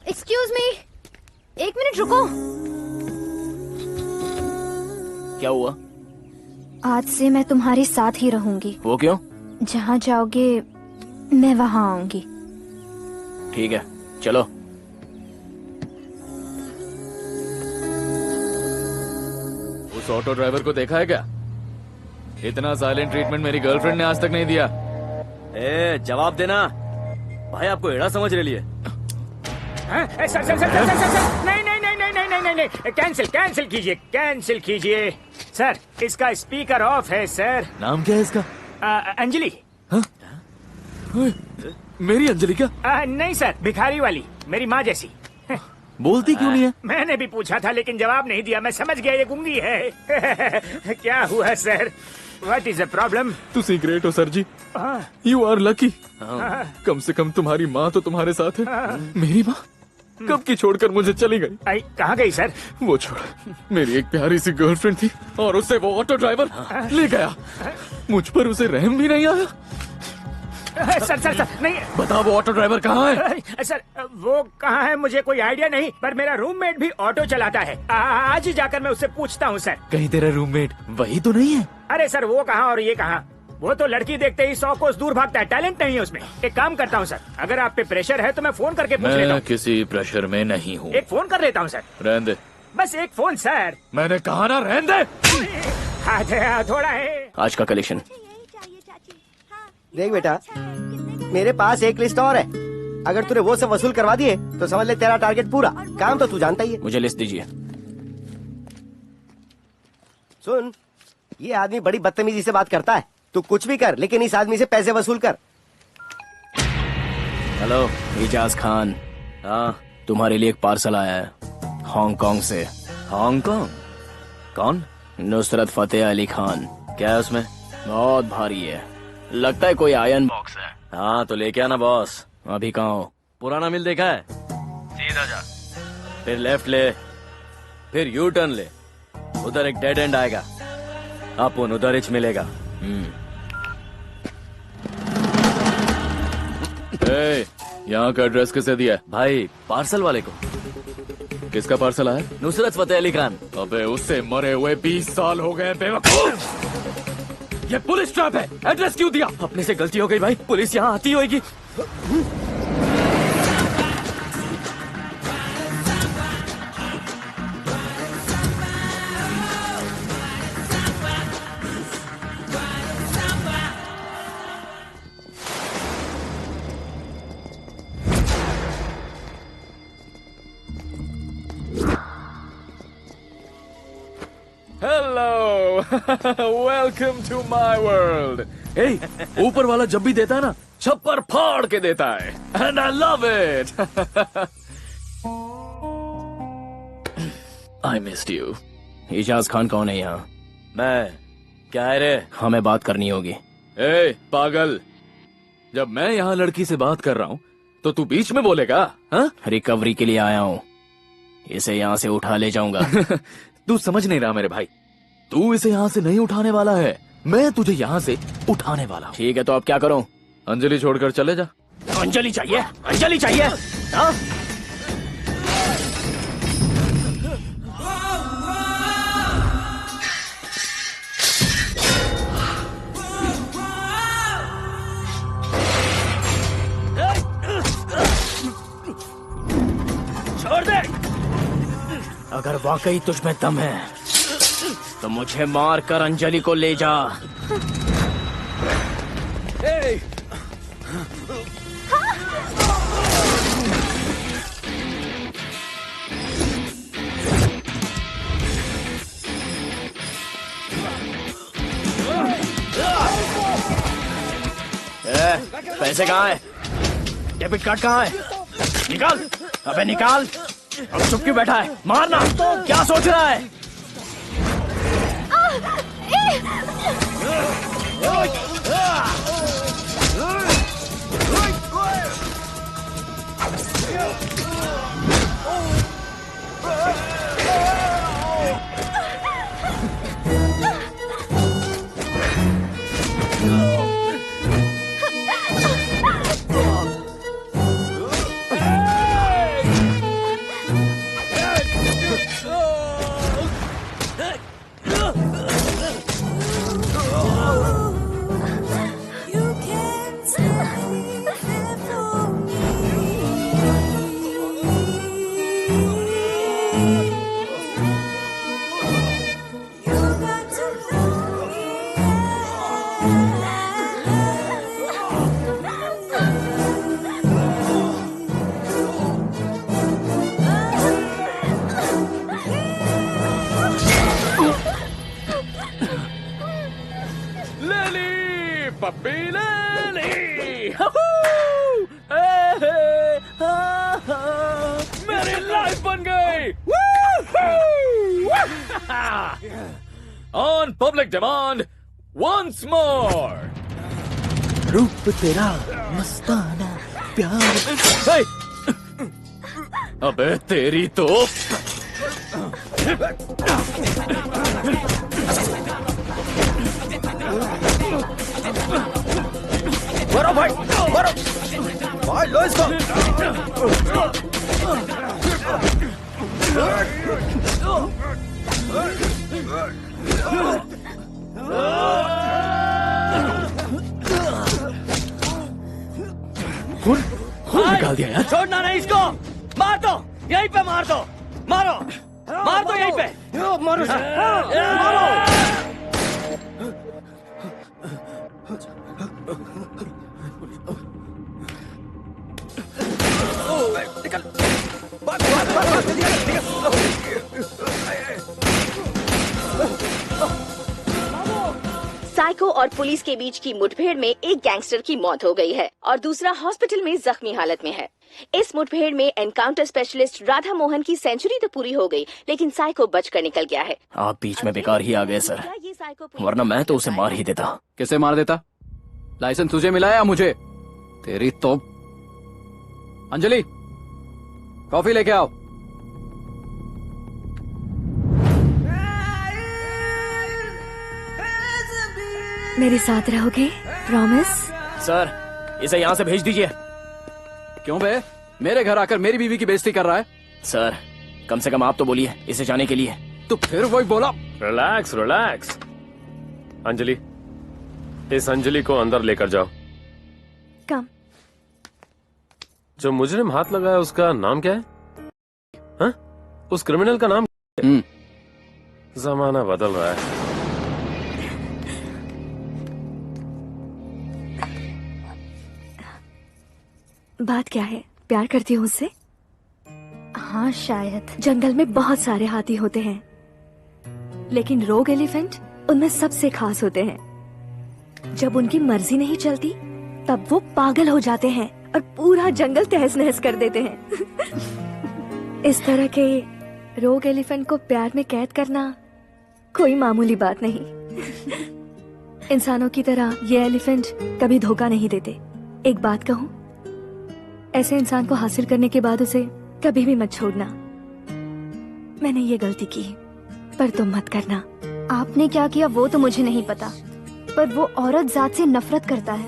एक्सक्यूज मी, 1 मिनट रुको। क्या हुआ? आज से मैं तुम्हारे साथ ही रहूंगी। वो क्यों? जहाँ जाओगे मैं वहाँ आऊंगी। ठीक है, चलो। उस ऑटो ड्राइवर को देखा है क्या? इतना साइलेंट ट्रीटमेंट मेरी गर्लफ्रेंड ने आज तक नहीं दिया। ए, जवाब देना भाई, आपको एड़ा समझ रही है। Sir sir sir sir sir sir नहीं नहीं नहीं नहीं नहीं नहीं नहीं कैंसिल कैंसिल कीजिए कैंसिल कीजिए सर। इसका स्पीकर ऑफ है सर। नाम क्या है इसका? अंजलि। मेरी अंजलि क्या? नहीं सर, भिखारी वाली, मेरी माँ जैसी। बोलती क्यों नहीं है? मैंने भी पूछा था लेकिन जवाब नहीं दिया। मैं समझ गया ये गूंगी है। क्या हुआ सर? What is the problem? तुसी ग्रेट हो sir ji, you are lucky. कम से कम तुम्हारी माँ तो तुम्हारे साथ है। मेरी माँ कब की छोड़कर मुझे चली गई। कहाँ गई सर? वो छोड़, मेरी एक प्यारी सी गर्लफ्रेंड थी और उससे वो ऑटो ड्राइवर ले गया। मुझ पर उसे रहम भी नहीं आया। सर सर सर नहीं। बता वो ऑटो ड्राइवर कहाँ है? सर वो कहाँ है मुझे कोई आइडिया नहीं, पर मेरा रूममेट भी ऑटो चलाता है। आज ही जाकर मैं उससे पूछता हूँ सर। कहीं तेरा रूममेट वही तो नहीं है? अरे सर वो कहाँ और ये कहाँ, वो तो लड़की देखते ही 100 कोस दूर भागता है। टैलेंट नहीं है उसमें। एक काम करता हूँ सर, अगर आप पे प्रेशर है तो मैं फोन करके पूछ लेता मैं हूँ। किसी प्रेशर में नहीं हूँ। एक फोन कर लेता हूँ सर। रहने दे। बस एक फोन सर। मैंने कहा ना रहने दे। थोड़ा है। आज का कलेक्शन देख बेटा, मेरे पास एक लिस्ट और है। अगर तूने वो सब वसूल करवा दिए तो समझ ले तेरा टारगेट पूरा। काम तो तू जानता ही है। मुझे लिस्ट दीजिए। सुन, ये आदमी बड़ी बदतमीजी से बात करता है। तू कुछ भी कर लेकिन इस आदमी से पैसे वसूल कर। हेलो एजाज खान। हाँ, तुम्हारे लिए एक पार्सल आया है हांगकांग से। हांगकांग? कौन? नुसरत फतेह अली खान। क्या है उसमें? बहुत भारी है, लगता है कोई आयरन बॉक्स है। हाँ तो लेके आना बॉस। अभी कहाँ हो? पुराना मिल देखा है? सीधा जा, फिर लेफ्ट ले, फिर यू टर्न ले, उधर एक डेड एंड आएगा, अपन उधर हिच मिलेगा। यहाँ का एड्रेस किसे दिया है? भाई पार्सल वाले को। किसका पार्सल आया? नुसरत फतेह अली खान। अबे उससे मरे हुए 20 साल हो गए बेवकूफ। ये पुलिस ट्रैप है, एड्रेस क्यों दिया? अपने से गलती हो गई भाई, पुलिस यहाँ आती होगी। Hello, welcome to my world. ऊपर वाला जब भी देता है ना, छप्पर फाड़ के देता है, and I love it. I missed you. Ejaz Khan कौन है यहाँ? मैं। क्या है रे? हमें बात करनी होगी। ए पागल, जब मैं यहाँ लड़की से बात कर रहा हूँ तो तू बीच में बोलेगा? हाँ? रिकवरी के लिए आया हूँ, इसे यहाँ से उठा ले जाऊंगा। तू समझ नहीं रहा मेरे भाई, तू इसे यहाँ से नहीं उठाने वाला है, मैं तुझे यहाँ से उठाने वाला हूँ। ठीक है तो अब क्या करूँ? अंजलि छोड़कर चले जा। अंजलि चाहिए? अंजलि चाहिए? हाँ? छोड़ दे। अगर वाकई तुझ में दम है तो मुझे मार कर अंजलि को ले जा। पैसे कहाँ है? डेबिट कार्ड कहाँ है? निकाल। अबे निकाल। अब चुप क्यों बैठा है? मारना। क्या सोच रहा है? मेरी लाइफ बन गई। On public demand once more. रूप तेरा मस्ताना प्यार। अबे तेरी तो मारो भाई, मारो भाई, लो इसको। खून निकाल दिया यार। छोड़ना नहीं इसको, मार दो, यहीं पे मार दो, मारो, मार दो यहीं पे, मारो, मारो। साइको और पुलिस के बीच की मुठभेड़ में एक गैंगस्टर की मौत हो गई है और दूसरा हॉस्पिटल में जख्मी हालत में है। इस मुठभेड़ में एनकाउंटर स्पेशलिस्ट राधा मोहन की सेंचुरी तो पूरी हो गई, लेकिन साइको बचकर निकल गया है। आप बीच में बेकार ही आ गए सर, वरना मैं तो उसे मार ही देता। कैसे मार देता? लाइसेंस तुझे मिला या मुझे? तेरी तो। अंजलि, कॉफी लेके आओ। मेरे साथ रहोगे? प्रॉमिस? सर, इसे यहाँ से भेज दीजिए। क्यों बे? मेरे घर आकर मेरी बीवी की बेइज्जती कर रहा है? सर, कम से कम आप तो बोलिए इसे जाने के लिए। तो फिर वही बोला। Relax relax. अंजलि, इस अंजलि को अंदर लेकर जाओ। कम। जो मुजरिम हाथ लगा है उसका नाम क्या है? हाँ? उस क्रिमिनल का नाम? जमाना बदल रहा है। बात क्या है? प्यार करती हो उससे? हाँ शायद। जंगल में बहुत सारे हाथी होते हैं, लेकिन रोग एलिफेंट उनमें सबसे खास होते हैं। जब उनकी मर्जी नहीं चलती तब वो पागल हो जाते हैं और पूरा जंगल तहस नहस कर देते हैं। इस तरह के रोग एलिफेंट को प्यार में कैद करना कोई मामूली बात नहीं। इंसानों की तरह ये एलिफेंट कभी धोखा नहीं देते। एक बात कहूँ, ऐसे इंसान को हासिल करने के बाद उसे कभी भी मत छोड़ना। मैंने ये गलती की, पर तुम मत करना। आपने क्या किया वो तो मुझे नहीं पता, पर वो औरत जात से नफरत करता है,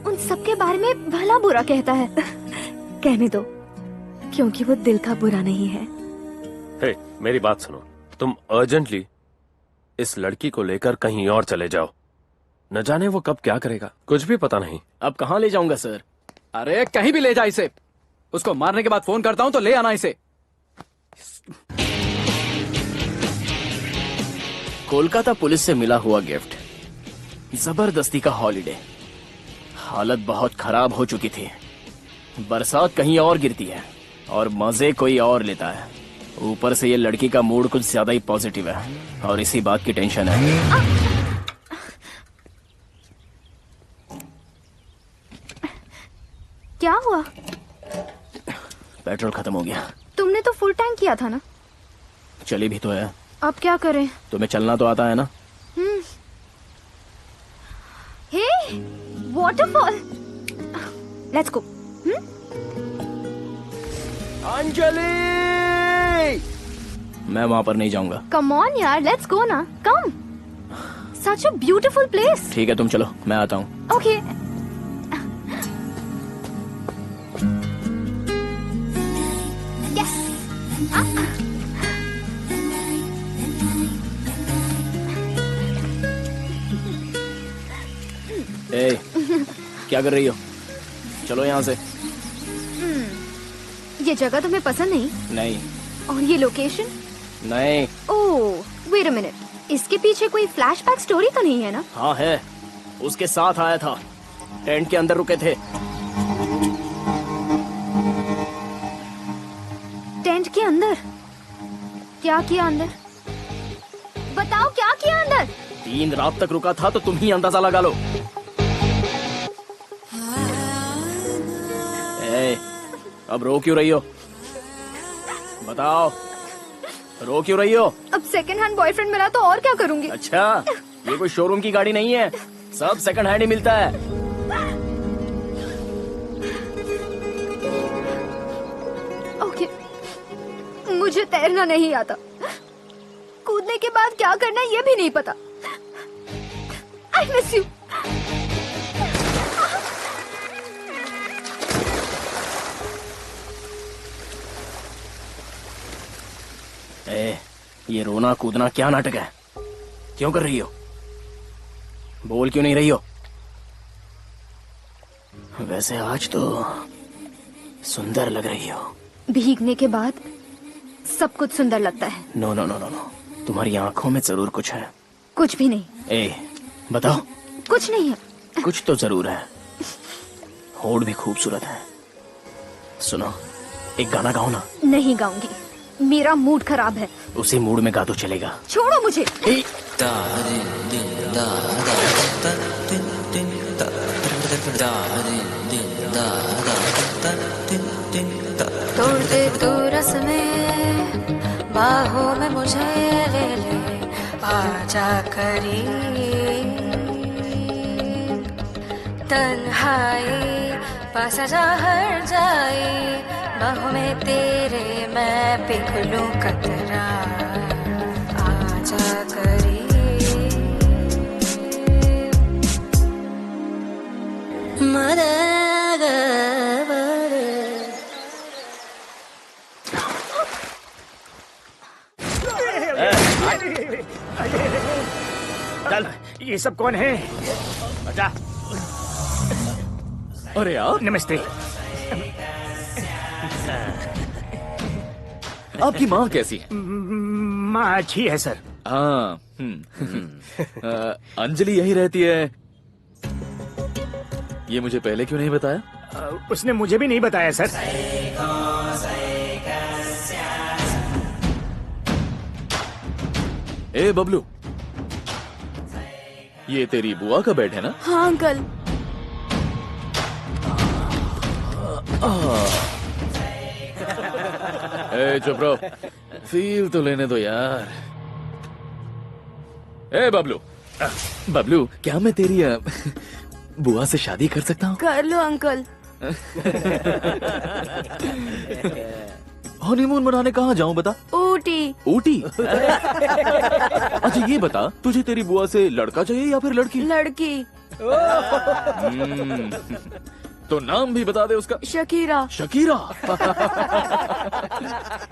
उन सबके बारे में भला बुरा कहता है। कहने दो, क्योंकि वो दिल का बुरा नहीं है। हे, मेरी बात सुनो। तुम अर्जेंटली इस लड़की को लेकर कहीं और चले जाओ। न जाने वो कब क्या करेगा, कुछ भी पता नहीं। अब कहाँ ले जाऊंगा सर? अरे कहीं भी ले जा इसे। उसको मारने के बाद फोन करता हूँ तो ले आना इसे। कोलकाता पुलिस से मिला हुआ गिफ्ट, जबरदस्ती का हॉलिडे। हालत बहुत खराब हो चुकी थी, बरसात कहीं और गिरती है और मजे कोई और लेता है। ऊपर से ये लड़की का मूड कुछ ज्यादा ही पॉजिटिव है और इसी बात की टेंशन है। क्या हुआ? पेट्रोल खत्म हो गया। तुमने तो फुल टैंक किया था ना। चली भी तो है। अब क्या करें? तुम्हें चलना तो आता है ना? Hey, waterfall. Let's go. Anjali, मैं वहां पर नहीं जाऊंगा। कम ऑन यार, लेट्स गो ना। कम। सच अ ब्यूटीफुल प्लेस। ठीक है, तुम चलो, मैं आता हूँ। ओके। ए, क्या कर रही हो? चलो यहाँ से। ये जगह तुम्हें पसंद नहीं? नहीं। और ये लोकेशन? नहीं। ओह, वेट अ मिनट, इसके पीछे कोई फ्लैशबैक स्टोरी तो नहीं है ना? हाँ है, उसके साथ आया था, टेंट के अंदर रुके थे। टेंट के अंदर? क्या किया अंदर? बताओ क्या किया अंदर? 3 रात तक रुका था तो तुम ही अंदाजा लगा लो। अब रो क्यों रही हो? बताओ, रो क्यों रही हो? अब सेकंड हैंड बॉयफ्रेंड मिला तो और क्या करूंगी? अच्छा, ये कोई शोरूम की गाड़ी नहीं है, सब सेकंड हैंड ही मिलता है। ओके, मुझे तैरना नहीं आता, कूदने के बाद क्या करना है ये भी नहीं पता। I miss you. ये रोना कूदना क्या नाटक है? क्यों कर रही हो? बोल क्यों नहीं रही हो? वैसे आज तो सुंदर लग रही हो। भीगने के बाद सब कुछ सुंदर लगता है। No no no no no, तुम्हारी आंखों में जरूर कुछ है। कुछ भी नहीं। बताओ। कुछ नहीं है। कुछ तो जरूर है। होठ भी खूबसूरत है। सुनो, एक गाना गाओ ना। नहीं गाऊंगी, मेरा मूड खराब है। उसी मूड में गा तो चलेगा। छोड़ो मुझे। तोड़ दे तू रस में, बाहों में मुझे ले ले, आजा करीब, तन्हाई पास जा हर जाए, बाहों में तेरे मैं पिघलूं कतरा, आजा करीब। चल, ये सब कौन है? बचा। अरे आप। नमस्ते। आपकी माँ कैसी है? माँ अच्छी है सर। हाँ। अंजलि यही रहती है। ये मुझे पहले क्यों नहीं बताया? उसने मुझे भी नहीं बताया सर। ए बबलू, ये तेरी बुआ का बेड है ना? हाँ अंकल। ए चुप रहो, फील तो लेने दो यार। ए बबलू, बबलू क्या मैं तेरी बुआ से शादी कर सकता हूँ? कर लो अंकल। हनीमून मनाने कहाँ जाऊँ बता? ऊटी। ऊटी? अच्छा ये बता, तुझे तेरी बुआ से लड़का चाहिए या फिर लड़की? लड़की। तो नाम भी बता दे उसका। शकीरा। शकीरा?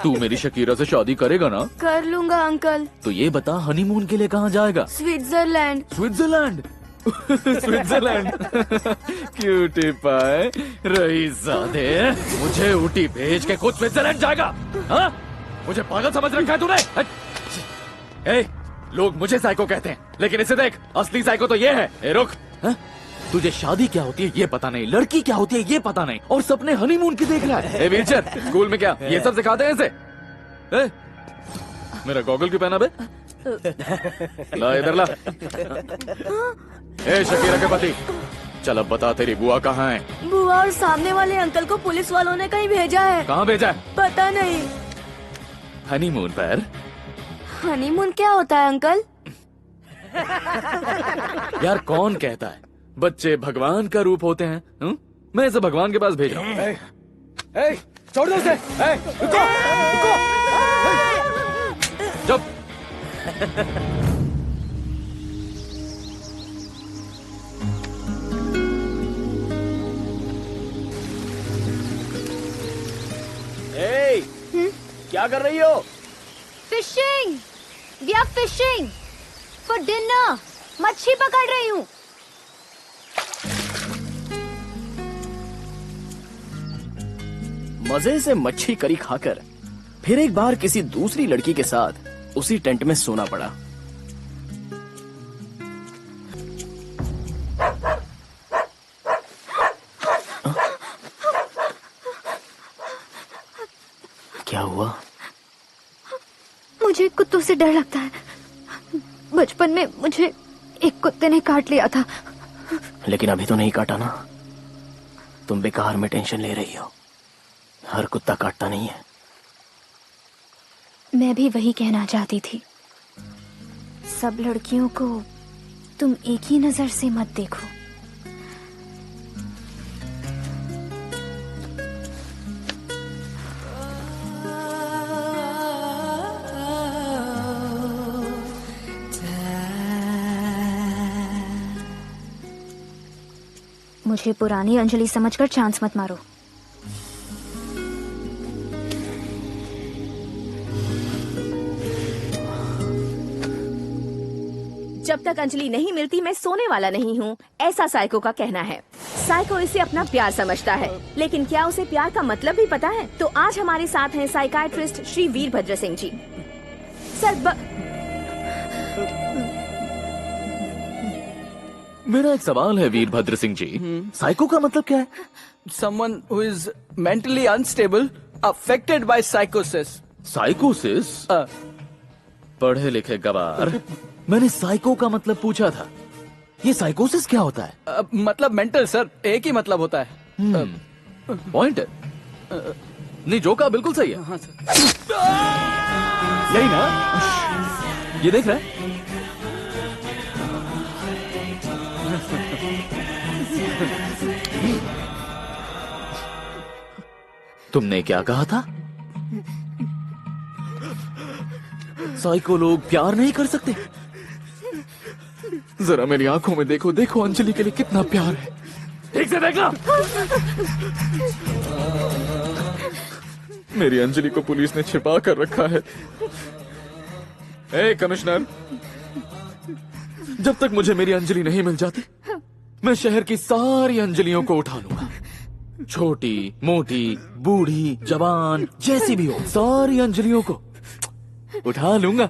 तू मेरी शकीरा से शादी करेगा ना? कर लूंगा अंकल। तो ये बता, हनीमून के लिए कहाँ जाएगा? स्विट्जरलैंड। स्विट्जरलैंड? स्विट्जरलैंड? क्यूटी पाए रईसज़ादे, मुझे ऊटी भेज के खुद स्विट्जरलैंड जाएगा? हाँ? मुझे पागल समझ रखा है तूने? ए, लोग मुझे साइको कहते हैं, लेकिन इसे देख, असली साइको तो ये है। ए रुक, हा? तुझे शादी क्या होती है ये पता नहीं, लड़की क्या होती है ये पता नहीं, और सपने हनीमून की देख रहा है। ए वीरचंद, स्कूल में क्या ये सब सिखाते हैं इसे? मेरा गॉगल क्यों पहना बे? ला इधर ला। ए शकीरा के पति, चल अब बता तेरी बुआ कहाँ है? बुआ और सामने वाले अंकल को पुलिस वालों ने कहीं भेजा है। कहाँ भेजा है? पता नहीं। हनीमून पर। हनीमून क्या होता है अंकल? यार कौन कहता है बच्चे भगवान का रूप होते हैं? मैं इसे भगवान के पास भेज रहा हूँ। छोड़ दो उसे। रुको, रुको। चुप। क्या कर रही हो? Fishing. We are fishing for dinner. मच्छी पकड़ रही हूँ। मजे से मच्छी करी खाकर फिर एक बार किसी दूसरी लड़की के साथ उसी टेंट में सोना पड़ा। क्या हुआ? मुझे कुत्तों से डर लगता है। बचपन में मुझे एक कुत्ते ने काट लिया था। लेकिन अभी तो नहीं काटा ना? तुम बेकार में टेंशन ले रही हो। हर कुत्ता काटता नहीं है। मैं भी वही कहना चाहती थी। सब लड़कियों को तुम एक ही नजर से मत देखो। मुझे पुरानी अंजलि समझकर चांस मत मारो। जब तक अंजलि नहीं मिलती मैं सोने वाला नहीं हूँ, ऐसा साइको का कहना है। साइको इसे अपना प्यार समझता है, लेकिन क्या उसे प्यार का मतलब भी पता है? तो आज हमारे साथ हैं साइकाइट्रिस्ट श्री वीरभद्र सिंह जी। सर मेरा एक सवाल है वीरभद्र सिंह जी, साइको का मतलब क्या है? Someone who is mentally unstable, affected by psychosis. साइकोसिस? पढ़े लिखे गवार। मैंने साइको का मतलब पूछा था। ये साइकोसिस क्या होता है? मतलब मेंटल सर, एक ही मतलब होता है। पॉइंट है। नहीं, जो कहा बिल्कुल सही है। हाँ सर। यही ना? ये देख रहे हैं? तुमने क्या कहा था? साइको लोग प्यार नहीं कर सकते? जरा मेरी आंखों में देखो, देखो अंजलि के लिए कितना प्यार है। ठीक से देखना। मेरी अंजलि को पुलिस ने छिपा कर रखा है। ए कमिश्नर, जब तक मुझे मेरी अंजलि नहीं मिल जाती, मैं शहर की सारी अंजलियों को उठा लूंगा। छोटी, मोटी, बूढ़ी, जवान, जैसी भी हो, सारी अंजलियों को उठा लूंगा।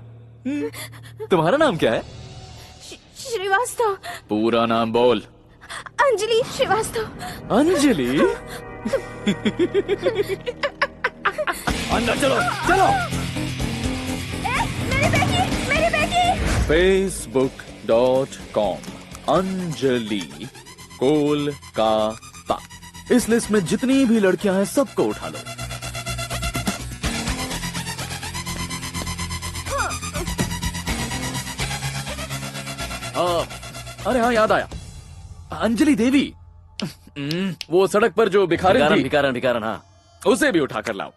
तुम्हारा नाम क्या है? श्रीवास्तव। पूरा नाम बोल। अंजलि श्रीवास्तव। अंजलि? अंदर चलो, चलो। मेरी बेटी। Facebook.com अंजलि कोलकाता। इस लिस्ट में जितनी भी लड़कियां हैं सबको उठा लो। अरे हाँ, याद आया, अंजलि देवी। वो सड़क पर जो भिखारिन थी। भिखारन हाँ, उसे भी उठा कर लाओ।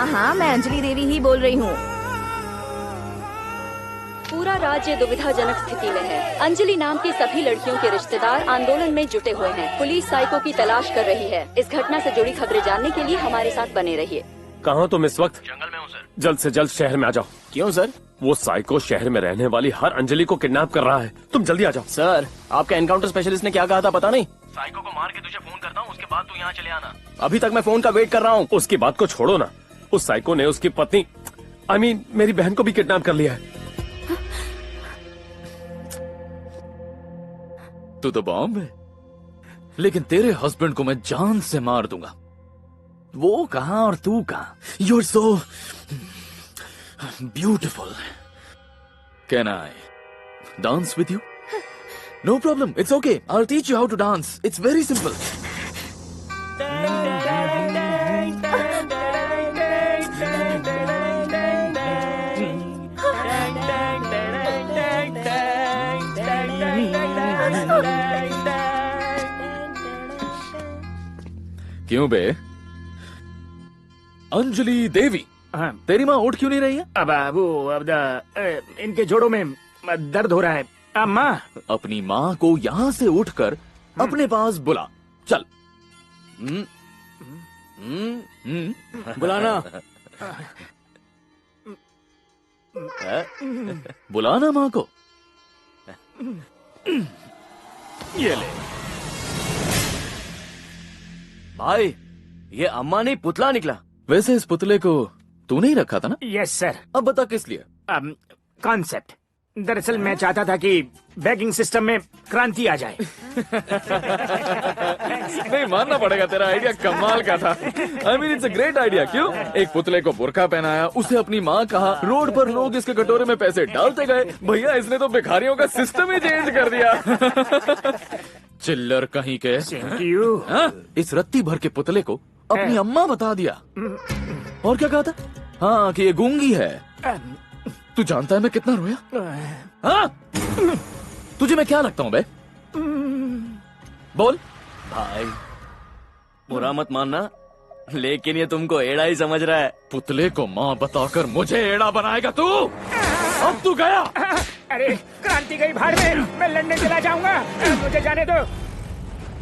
हाँ, मैं अंजलि देवी ही बोल रही हूँ। पूरा राज्य दुविधाजनक स्थिति में है। अंजलि नाम की सभी लड़कियों के रिश्तेदार आंदोलन में जुटे हुए हैं। पुलिस साइको की तलाश कर रही है। इस घटना से जुड़ी खबरें जानने के लिए हमारे साथ बने रहिए। कहाँ तुम इस वक्त? जंगल में हूँ सर। जल्द से जल्द शहर में आ जाओ। क्यों सर? वो साइको शहर में रहने वाली हर अंजलि को किडनैप कर रहा है। तुम जल्दी आ जाओ। सर, आपका एनकाउंटर स्पेशलिस्ट ने क्या कहा था पता नहीं? साइको को मार के तुझे फोन करता हूँ, उसके बाद तू यहाँ चले आना। अभी तक मैं फोन का वेट कर रहा हूँ। उसकी बात को छोड़ो ना, उस साइको ने उसकी पत्नी मेरी बहन को भी किडनैप कर लिया है। तू तो बॉम्ब है, लेकिन तेरे हस्बैंड को मैं जान से मार दूंगा। वो कहां और तू कहां? You are so beautiful. Can I dance with you? No problem, it's okay. I will teach you how to dance. It's very simple. क्यों बे? अंजलि देवी, हाँ। तेरी माँ उठ क्यों नहीं रही है? इनके जोड़ों में दर्द हो रहा है। माँ, अपनी माँ को यहाँ से उठकर अपने पास बुला। चल। बुलाना। बुलाना माँ को। ये ले भाई, ये अम्मा नहीं पुतला निकला। वैसे इस पुतले को तूने ही रखा था ना? Yes sir. अब बता किस लिए? कॉन्सेप्ट। दरअसल मैं चाहता था कि बैगिंग सिस्टम में क्रांति आ जाए। नहीं मानना पड़ेगा, तेरा आइडिया कमाल का था। I mean it's a great idea. क्यों? एक पुतले को बुर्का पहनाया, उसे अपनी माँ कहा, रोड पर लोग इसके कटोरे में पैसे डालते गए। भैया इसने तो भिखारियों का सिस्टम ही चेंज कर दिया। चिल्लर कहीं के। हाँ? इस रत्ती भर के पुतले को अपनी अम्मा बता दिया। और क्या कहा था? हाँ कि ये गूंगी है। तू जानता है मैं कितना रोया? हाँ? तुझे मैं क्या लगता हूँ बे? बोल भाई बुरा मत मानना, लेकिन ये तुमको एड़ा ही समझ रहा है। पुतले को माँ बताकर मुझे एड़ा बनाएगा तू? अब तू गया। अरे क्रांति गई भाड़ में, मैं लंदन चला जाऊंगा, मुझे जाने दो।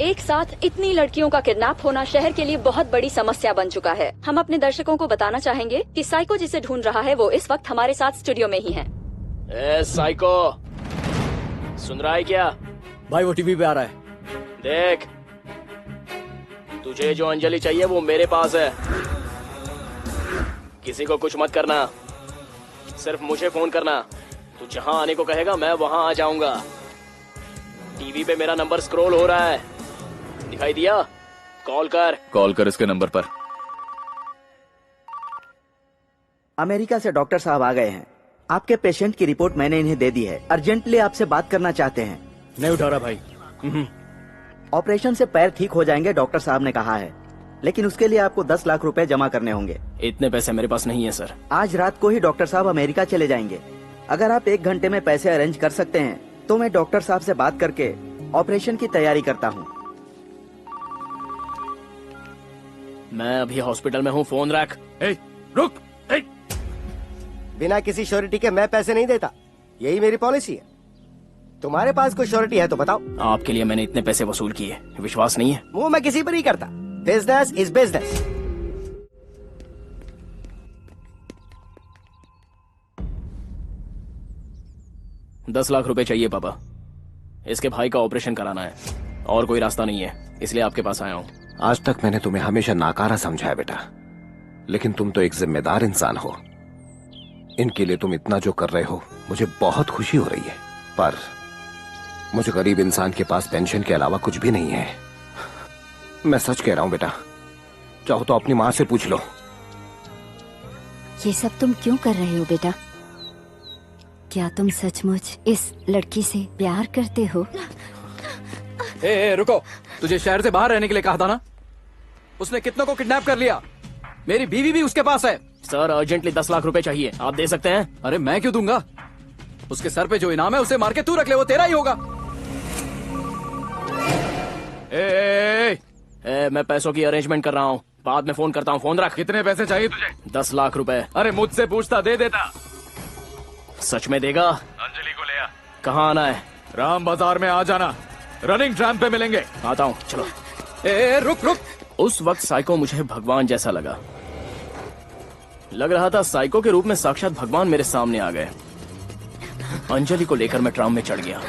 एक साथ इतनी लड़कियों का किडनैप होना शहर के लिए बहुत बड़ी समस्या बन चुका है। हम अपने दर्शकों को बताना चाहेंगे कि साइको जिसे ढूंढ रहा है वो इस वक्त हमारे साथ स्टूडियो में ही है। ए साइको, सुन रहा है क्या? भाई वो टीवी पे आ रहा है। देख, तुझे जो अंजलि चाहिए वो मेरे पास है। किसी को कुछ मत करना, सिर्फ मुझे फोन करना। तू जहां आने को कहेगा मैं वहां आ जाऊंगा। टीवी पे मेरा नंबर स्क्रॉल हो रहा है, दिखाई दिया? कॉल कर इसके नंबर पर। अमेरिका से डॉक्टर साहब आ गए हैं। आपके पेशेंट की रिपोर्ट मैंने इन्हें दे दी है। अर्जेंटली आपसे बात करना चाहते हैं। नहीं उठा रहा भाई। ऑपरेशन से पैर ठीक हो जाएंगे डॉक्टर साहब ने कहा है, लेकिन उसके लिए आपको 10 लाख रुपए जमा करने होंगे। इतने पैसे मेरे पास नहीं है सर। आज रात को ही डॉक्टर साहब अमेरिका चले जाएंगे। अगर आप 1 घंटे में पैसे अरेंज कर सकते हैं तो मैं डॉक्टर साहब से बात करके ऑपरेशन की तैयारी करता हूँ। मैं अभी हॉस्पिटल में हूँ, फोन रख। रुक। बिना किसी श्योरिटी के मैं पैसे नहीं देता, यही मेरी पॉलिसी है। तुम्हारे पास कोई श्योरिटी है तो बताओ। आपके लिए मैंने इतने पैसे वसूल किए, विश्वास नहीं है? वो मैं किसी पर नहीं करता। Business is business. $10 लाख चाहिए पापा। इसके भाई का ऑपरेशन कराना है और कोई रास्ता नहीं है, इसलिए आपके पास आया हूँ। आज तक मैंने तुम्हें हमेशा नाकारा समझा है बेटा, लेकिन तुम तो एक जिम्मेदार इंसान हो। इनके लिए तुम इतना जो कर रहे हो मुझे बहुत खुशी हो रही है, पर मुझे गरीब इंसान के पास पेंशन के अलावा कुछ भी नहीं है। मैं सच कह रहा हूँ बेटा, चाहो तो अपनी माँ से पूछ लो। ये सब तुम क्यों कर रहे हो बेटा? क्या तुम सचमुच इस लड़की से प्यार करते हो? रुको, तुझे शहर से बाहर रहने के लिए कहा था ना? उसने कितनों को किडनैप कर लिया। मेरी बीवी भी उसके पास है। सर अर्जेंटली 10 लाख चाहिए, आप दे सकते हैं? अरे मैं क्यों दूंगा? उसके सर पे जो इनाम है उसे मार के तू रख ले, वो तेरा ही होगा। मैं पैसों की अरेंजमेंट कर रहा हूँ, बाद में फोन करता हूँ। फोन रख। कितने पैसे चाहिए तुझे? 10 लाख रुपए। अरे मुझसे पूछता, दे देता। सच में देगा? अंजलि को ले आ। कहाँ आना है? राम बाजार में आ जाना, रनिंग ट्रैम्प पे मिलेंगे। आता हूँ, चलो। रुक। उस वक्त साइको मुझे भगवान जैसा लगा। लग रहा था साइको के रूप में साक्षात भगवान मेरे सामने आ गए। अंजलि को लेकर मैं ट्राम में चढ़ गया।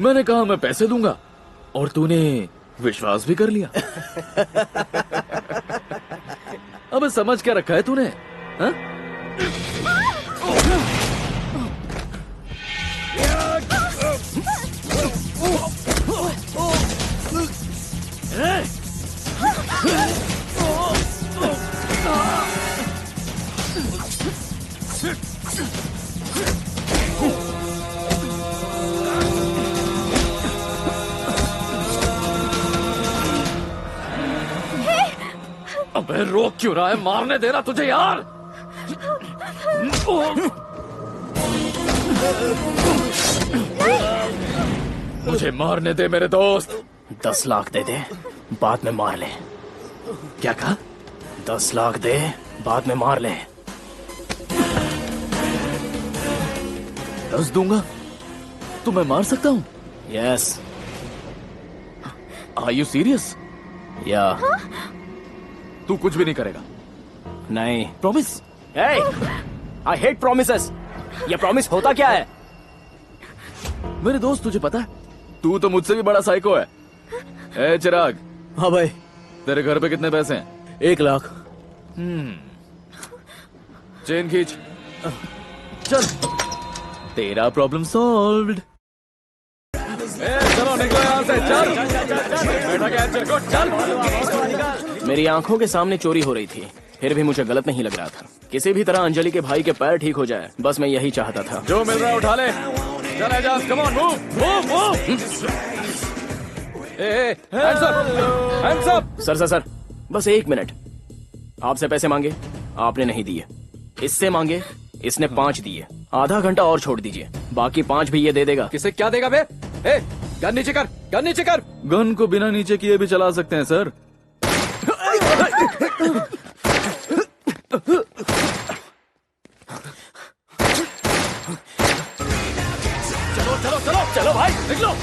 मैंने कहा मैं पैसे दूंगा और तूने विश्वास भी कर लिया। अब समझ क्या रखा है तूने? हाँ? अबे रोक क्यों रहा है? मारने दे रहा तुझे यार। मुझे मारने दे मेरे दोस्त। 10 लाख दे दे, बाद में मार ले। क्या कहा? 10 लाख दे, बाद में मार ले। 10 दूंगा तो मैं मार सकता हूँ? Yes. Are you serious? Yeah. तू कुछ भी नहीं करेगा? नहीं। प्रॉमिस? I hate promises. ये प्रॉमिस होता क्या है? मेरे दोस्त तुझे पता है, तू तो मुझसे भी बड़ा साइको है। ए चिराग। हाँ भाई। तेरे घर पे कितने पैसे हैं? 1 लाख। चेन खींच। चल, तेरा प्रॉब्लम सॉल्व्ड। चलो निकलो यहाँ से, चल। बैठा कैंसर को, चल। मेरी आंखों के सामने चोरी हो रही थी, फिर भी मुझे गलत नहीं लग रहा था। किसी भी तरह अंजलि के भाई के पैर ठीक हो जाए, बस मैं यही चाहता था। जो मिल रहा है उठा ले। चल Ejaz, come on, move move move. Hands up, hands up. Sir, बस 1 मिनट। आपसे पैसे मांगे, आपने नहीं दिए। इससे मांगे, इसने 5 दिए। आधा घंटा और छोड़ दीजिए, बाकी 5 भी ये दे देगा। किसे क्या देगा बे? गन नीचे कर, गन नीचे कर। गन को बिना नीचे किए भी चला सकते हैं सर। चलो भाई, निकलो।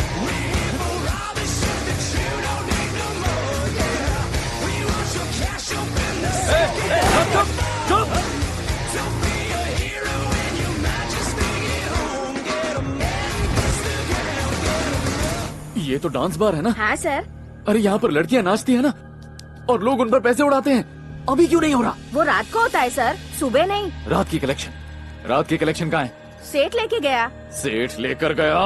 ये तो डांस बार है ना? हाँ सर। अरे यहाँ पर लड़कियाँ नाचती है ना, और लोग उन पर पैसे उड़ाते हैं। अभी क्यों नहीं हो रहा? वो रात को होता है सर, सुबह नहीं। रात की कलेक्शन कहाँ है? सेठ लेके गया। सेठ लेकर गया।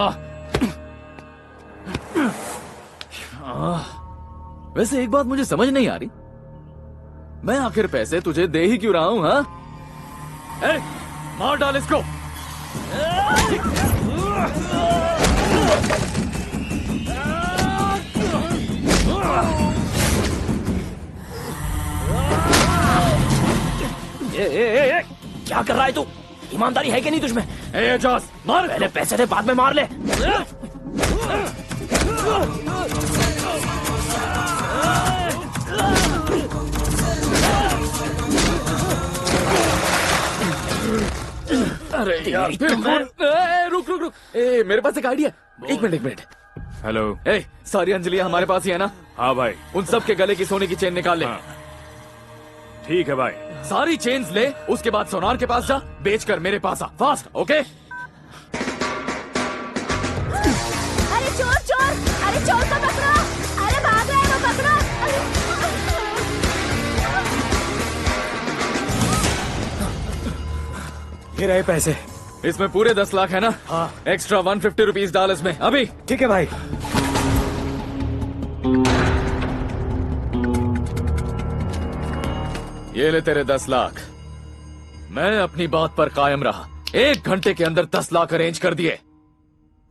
वैसे एक बात मुझे समझ नहीं आ रही, मैं आखिर पैसे तुझे दे ही क्यों रहा हूँ? हाँ, मार डाल इसको। क्या कर रहा है तू? ईमानदारी है कि नहीं तुझमें? एजाज, मार। पहले पैसे दे, बाद में मार ले। अरे यार, रुक। मेरे पास एक आइडिया। एक मिनट। हेलो। सारी अंजलियां हमारे पास ही है ना? हाँ भाई। उन सब के गले की सोने की चेन निकाल ले। हाँ। ठीक है भाई। सारी चेन्स ले, उसके बाद सोनार के पास जा, बेच कर मेरे पास आ, फास्ट। ओके? अरे चोर, अरे चोर को पकड़ो। अरे भाग रहा है वो, पकड़ो। ये रहे पैसे। इसमें पूरे 10 लाख है ना? हाँ। एक्स्ट्रा 150 रुपीज डाल इसमें अभी। ठीक है भाई। ये ले तेरे 10 लाख। मैं अपनी बात पर कायम रहा, 1 घंटे के अंदर 10 लाख अरेंज कर दिए।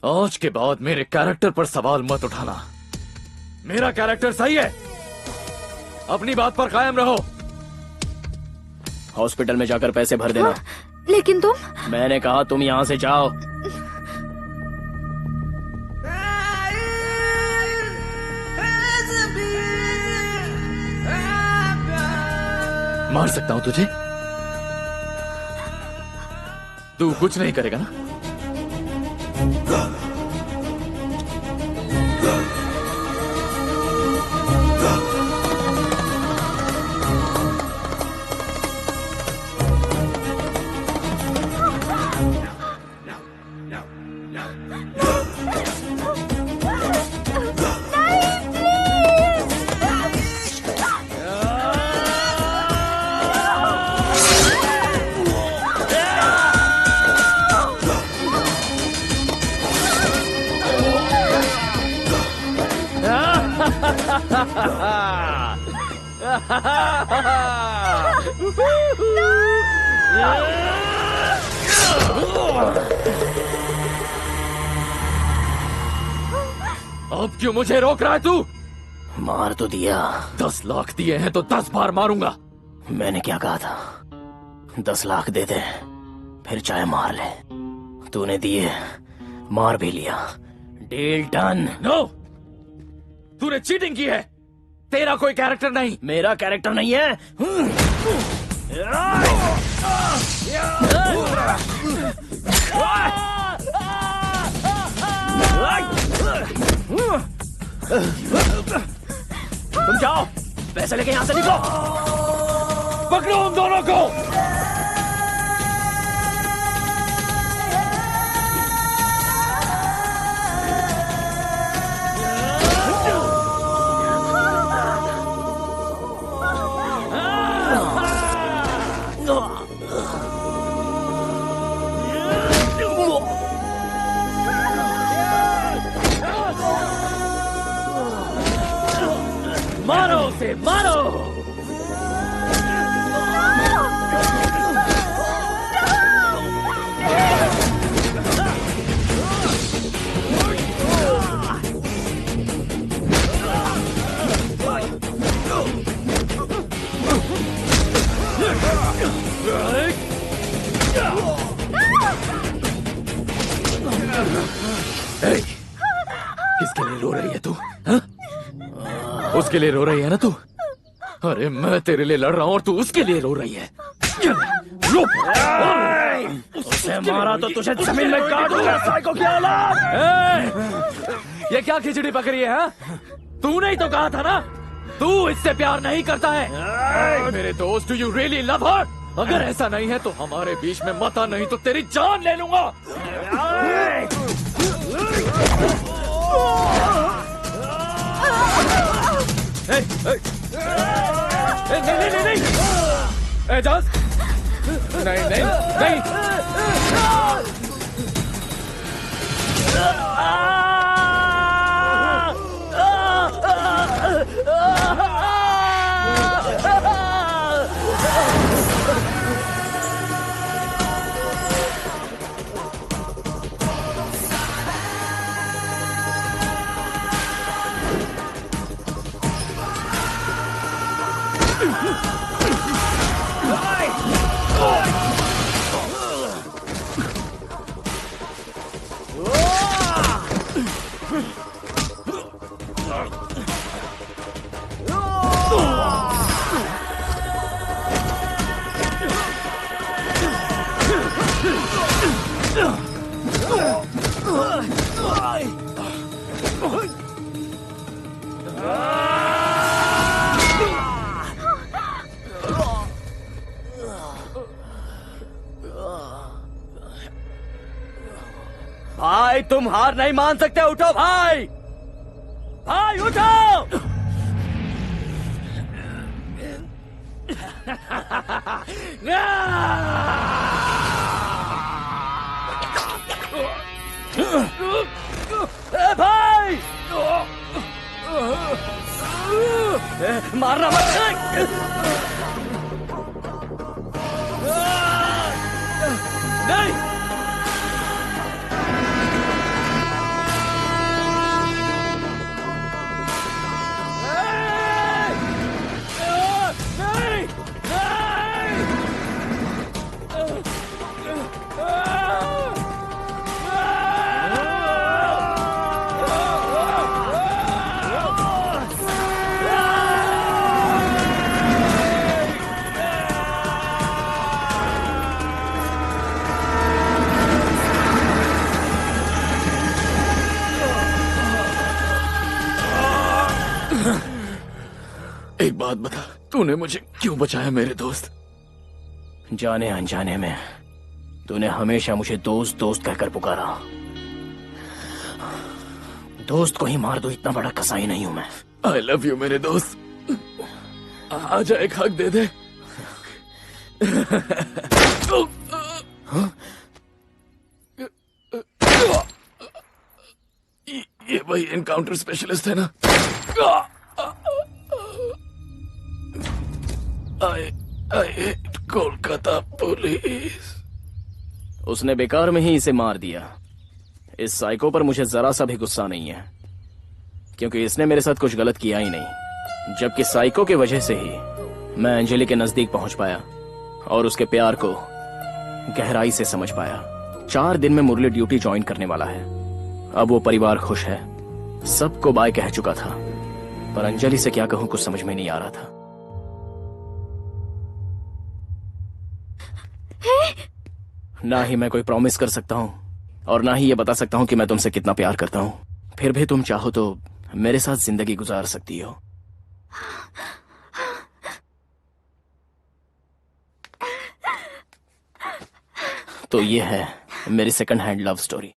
आज के बाद मेरे कैरेक्टर पर सवाल मत उठाना। मेरा कैरेक्टर सही है, अपनी बात पर कायम रहो। हॉस्पिटल में जाकर पैसे भर देना। लेकिन तुम? मैंने कहा तुम यहाँ से जाओ। मार सकता हूं तुझे? तू कुछ नहीं करेगा ना? अब क्यों मुझे रोक रहा है तू? मार तो दिया। 10 लाख दिए हैं तो 10 बार मारूंगा। मैंने क्या कहा था? 10 लाख दे दे, फिर चाहे मार ले। तूने दिए, मार भी लिया। Deal done. नो, तूने चीटिंग की है। तेरा कोई कैरेक्टर नहीं। मेरा कैरेक्टर नहीं है। तुम जाओ, पैसे लेके यहाँ से निकलो। पकड़ो उन दोनों को। से मारो। किसके लिए रो रही है तू? हाँ? उसके लिए रो रही है ना तू? अरे मैं तेरे लिए लड़ रहा हूँ और तू उसके लिए रो रही है। उसे मारा तो तुझे जमीन में गाड़ दूंगा, साइको की औलाद। ये क्या खिचड़ी पक रही है? हाँ? तूने ही तो कहा था ना तू इससे प्यार नहीं करता है। मेरे दोस्त, डू यू रियली लव हर? अगर ऐसा नहीं है तो हमारे बीच में मत आ, नहीं तो तेरी जान ले लूंगा। नहीं एजाज, नहीं। भाई तुम हार नहीं मान सकते, उठो भाई, भाई उठो। भाई मारना मत। नहीं एक बात बता, तूने मुझे क्यों बचाया मेरे दोस्त? जाने अनजाने में तूने हमेशा मुझे दोस्त दोस्त कहकर पुकारा। दोस्त को ही मार दो, इतना बड़ा कसाई नहीं हूं मैं। आई लव यू मेरे दोस्त, आजा एक हक दे दे। ये वही एनकाउंटर स्पेशलिस्ट है ना? I hate Kolkata police. उसने बेकार में ही इसे मार दिया। इस साइको पर मुझे जरा सा भी गुस्सा नहीं है, क्योंकि इसने मेरे साथ कुछ गलत किया ही नहीं। जबकि साइको की वजह से ही मैं अंजलि के नजदीक पहुंच पाया और उसके प्यार को गहराई से समझ पाया। 4 दिन में मुरली ड्यूटी ज्वाइन करने वाला है। अब वो परिवार खुश है, सबको बाय कह चुका था, पर अंजलि से क्या कहूं कुछ समझ में नहीं आ रहा था। ना ही मैं कोई प्रॉमिस कर सकता हूं और ना ही ये बता सकता हूं कि मैं तुमसे कितना प्यार करता हूं। फिर भी तुम चाहो तो मेरे साथ जिंदगी गुजार सकती हो। तो ये है मेरी सेकंड हैंड लव स्टोरी।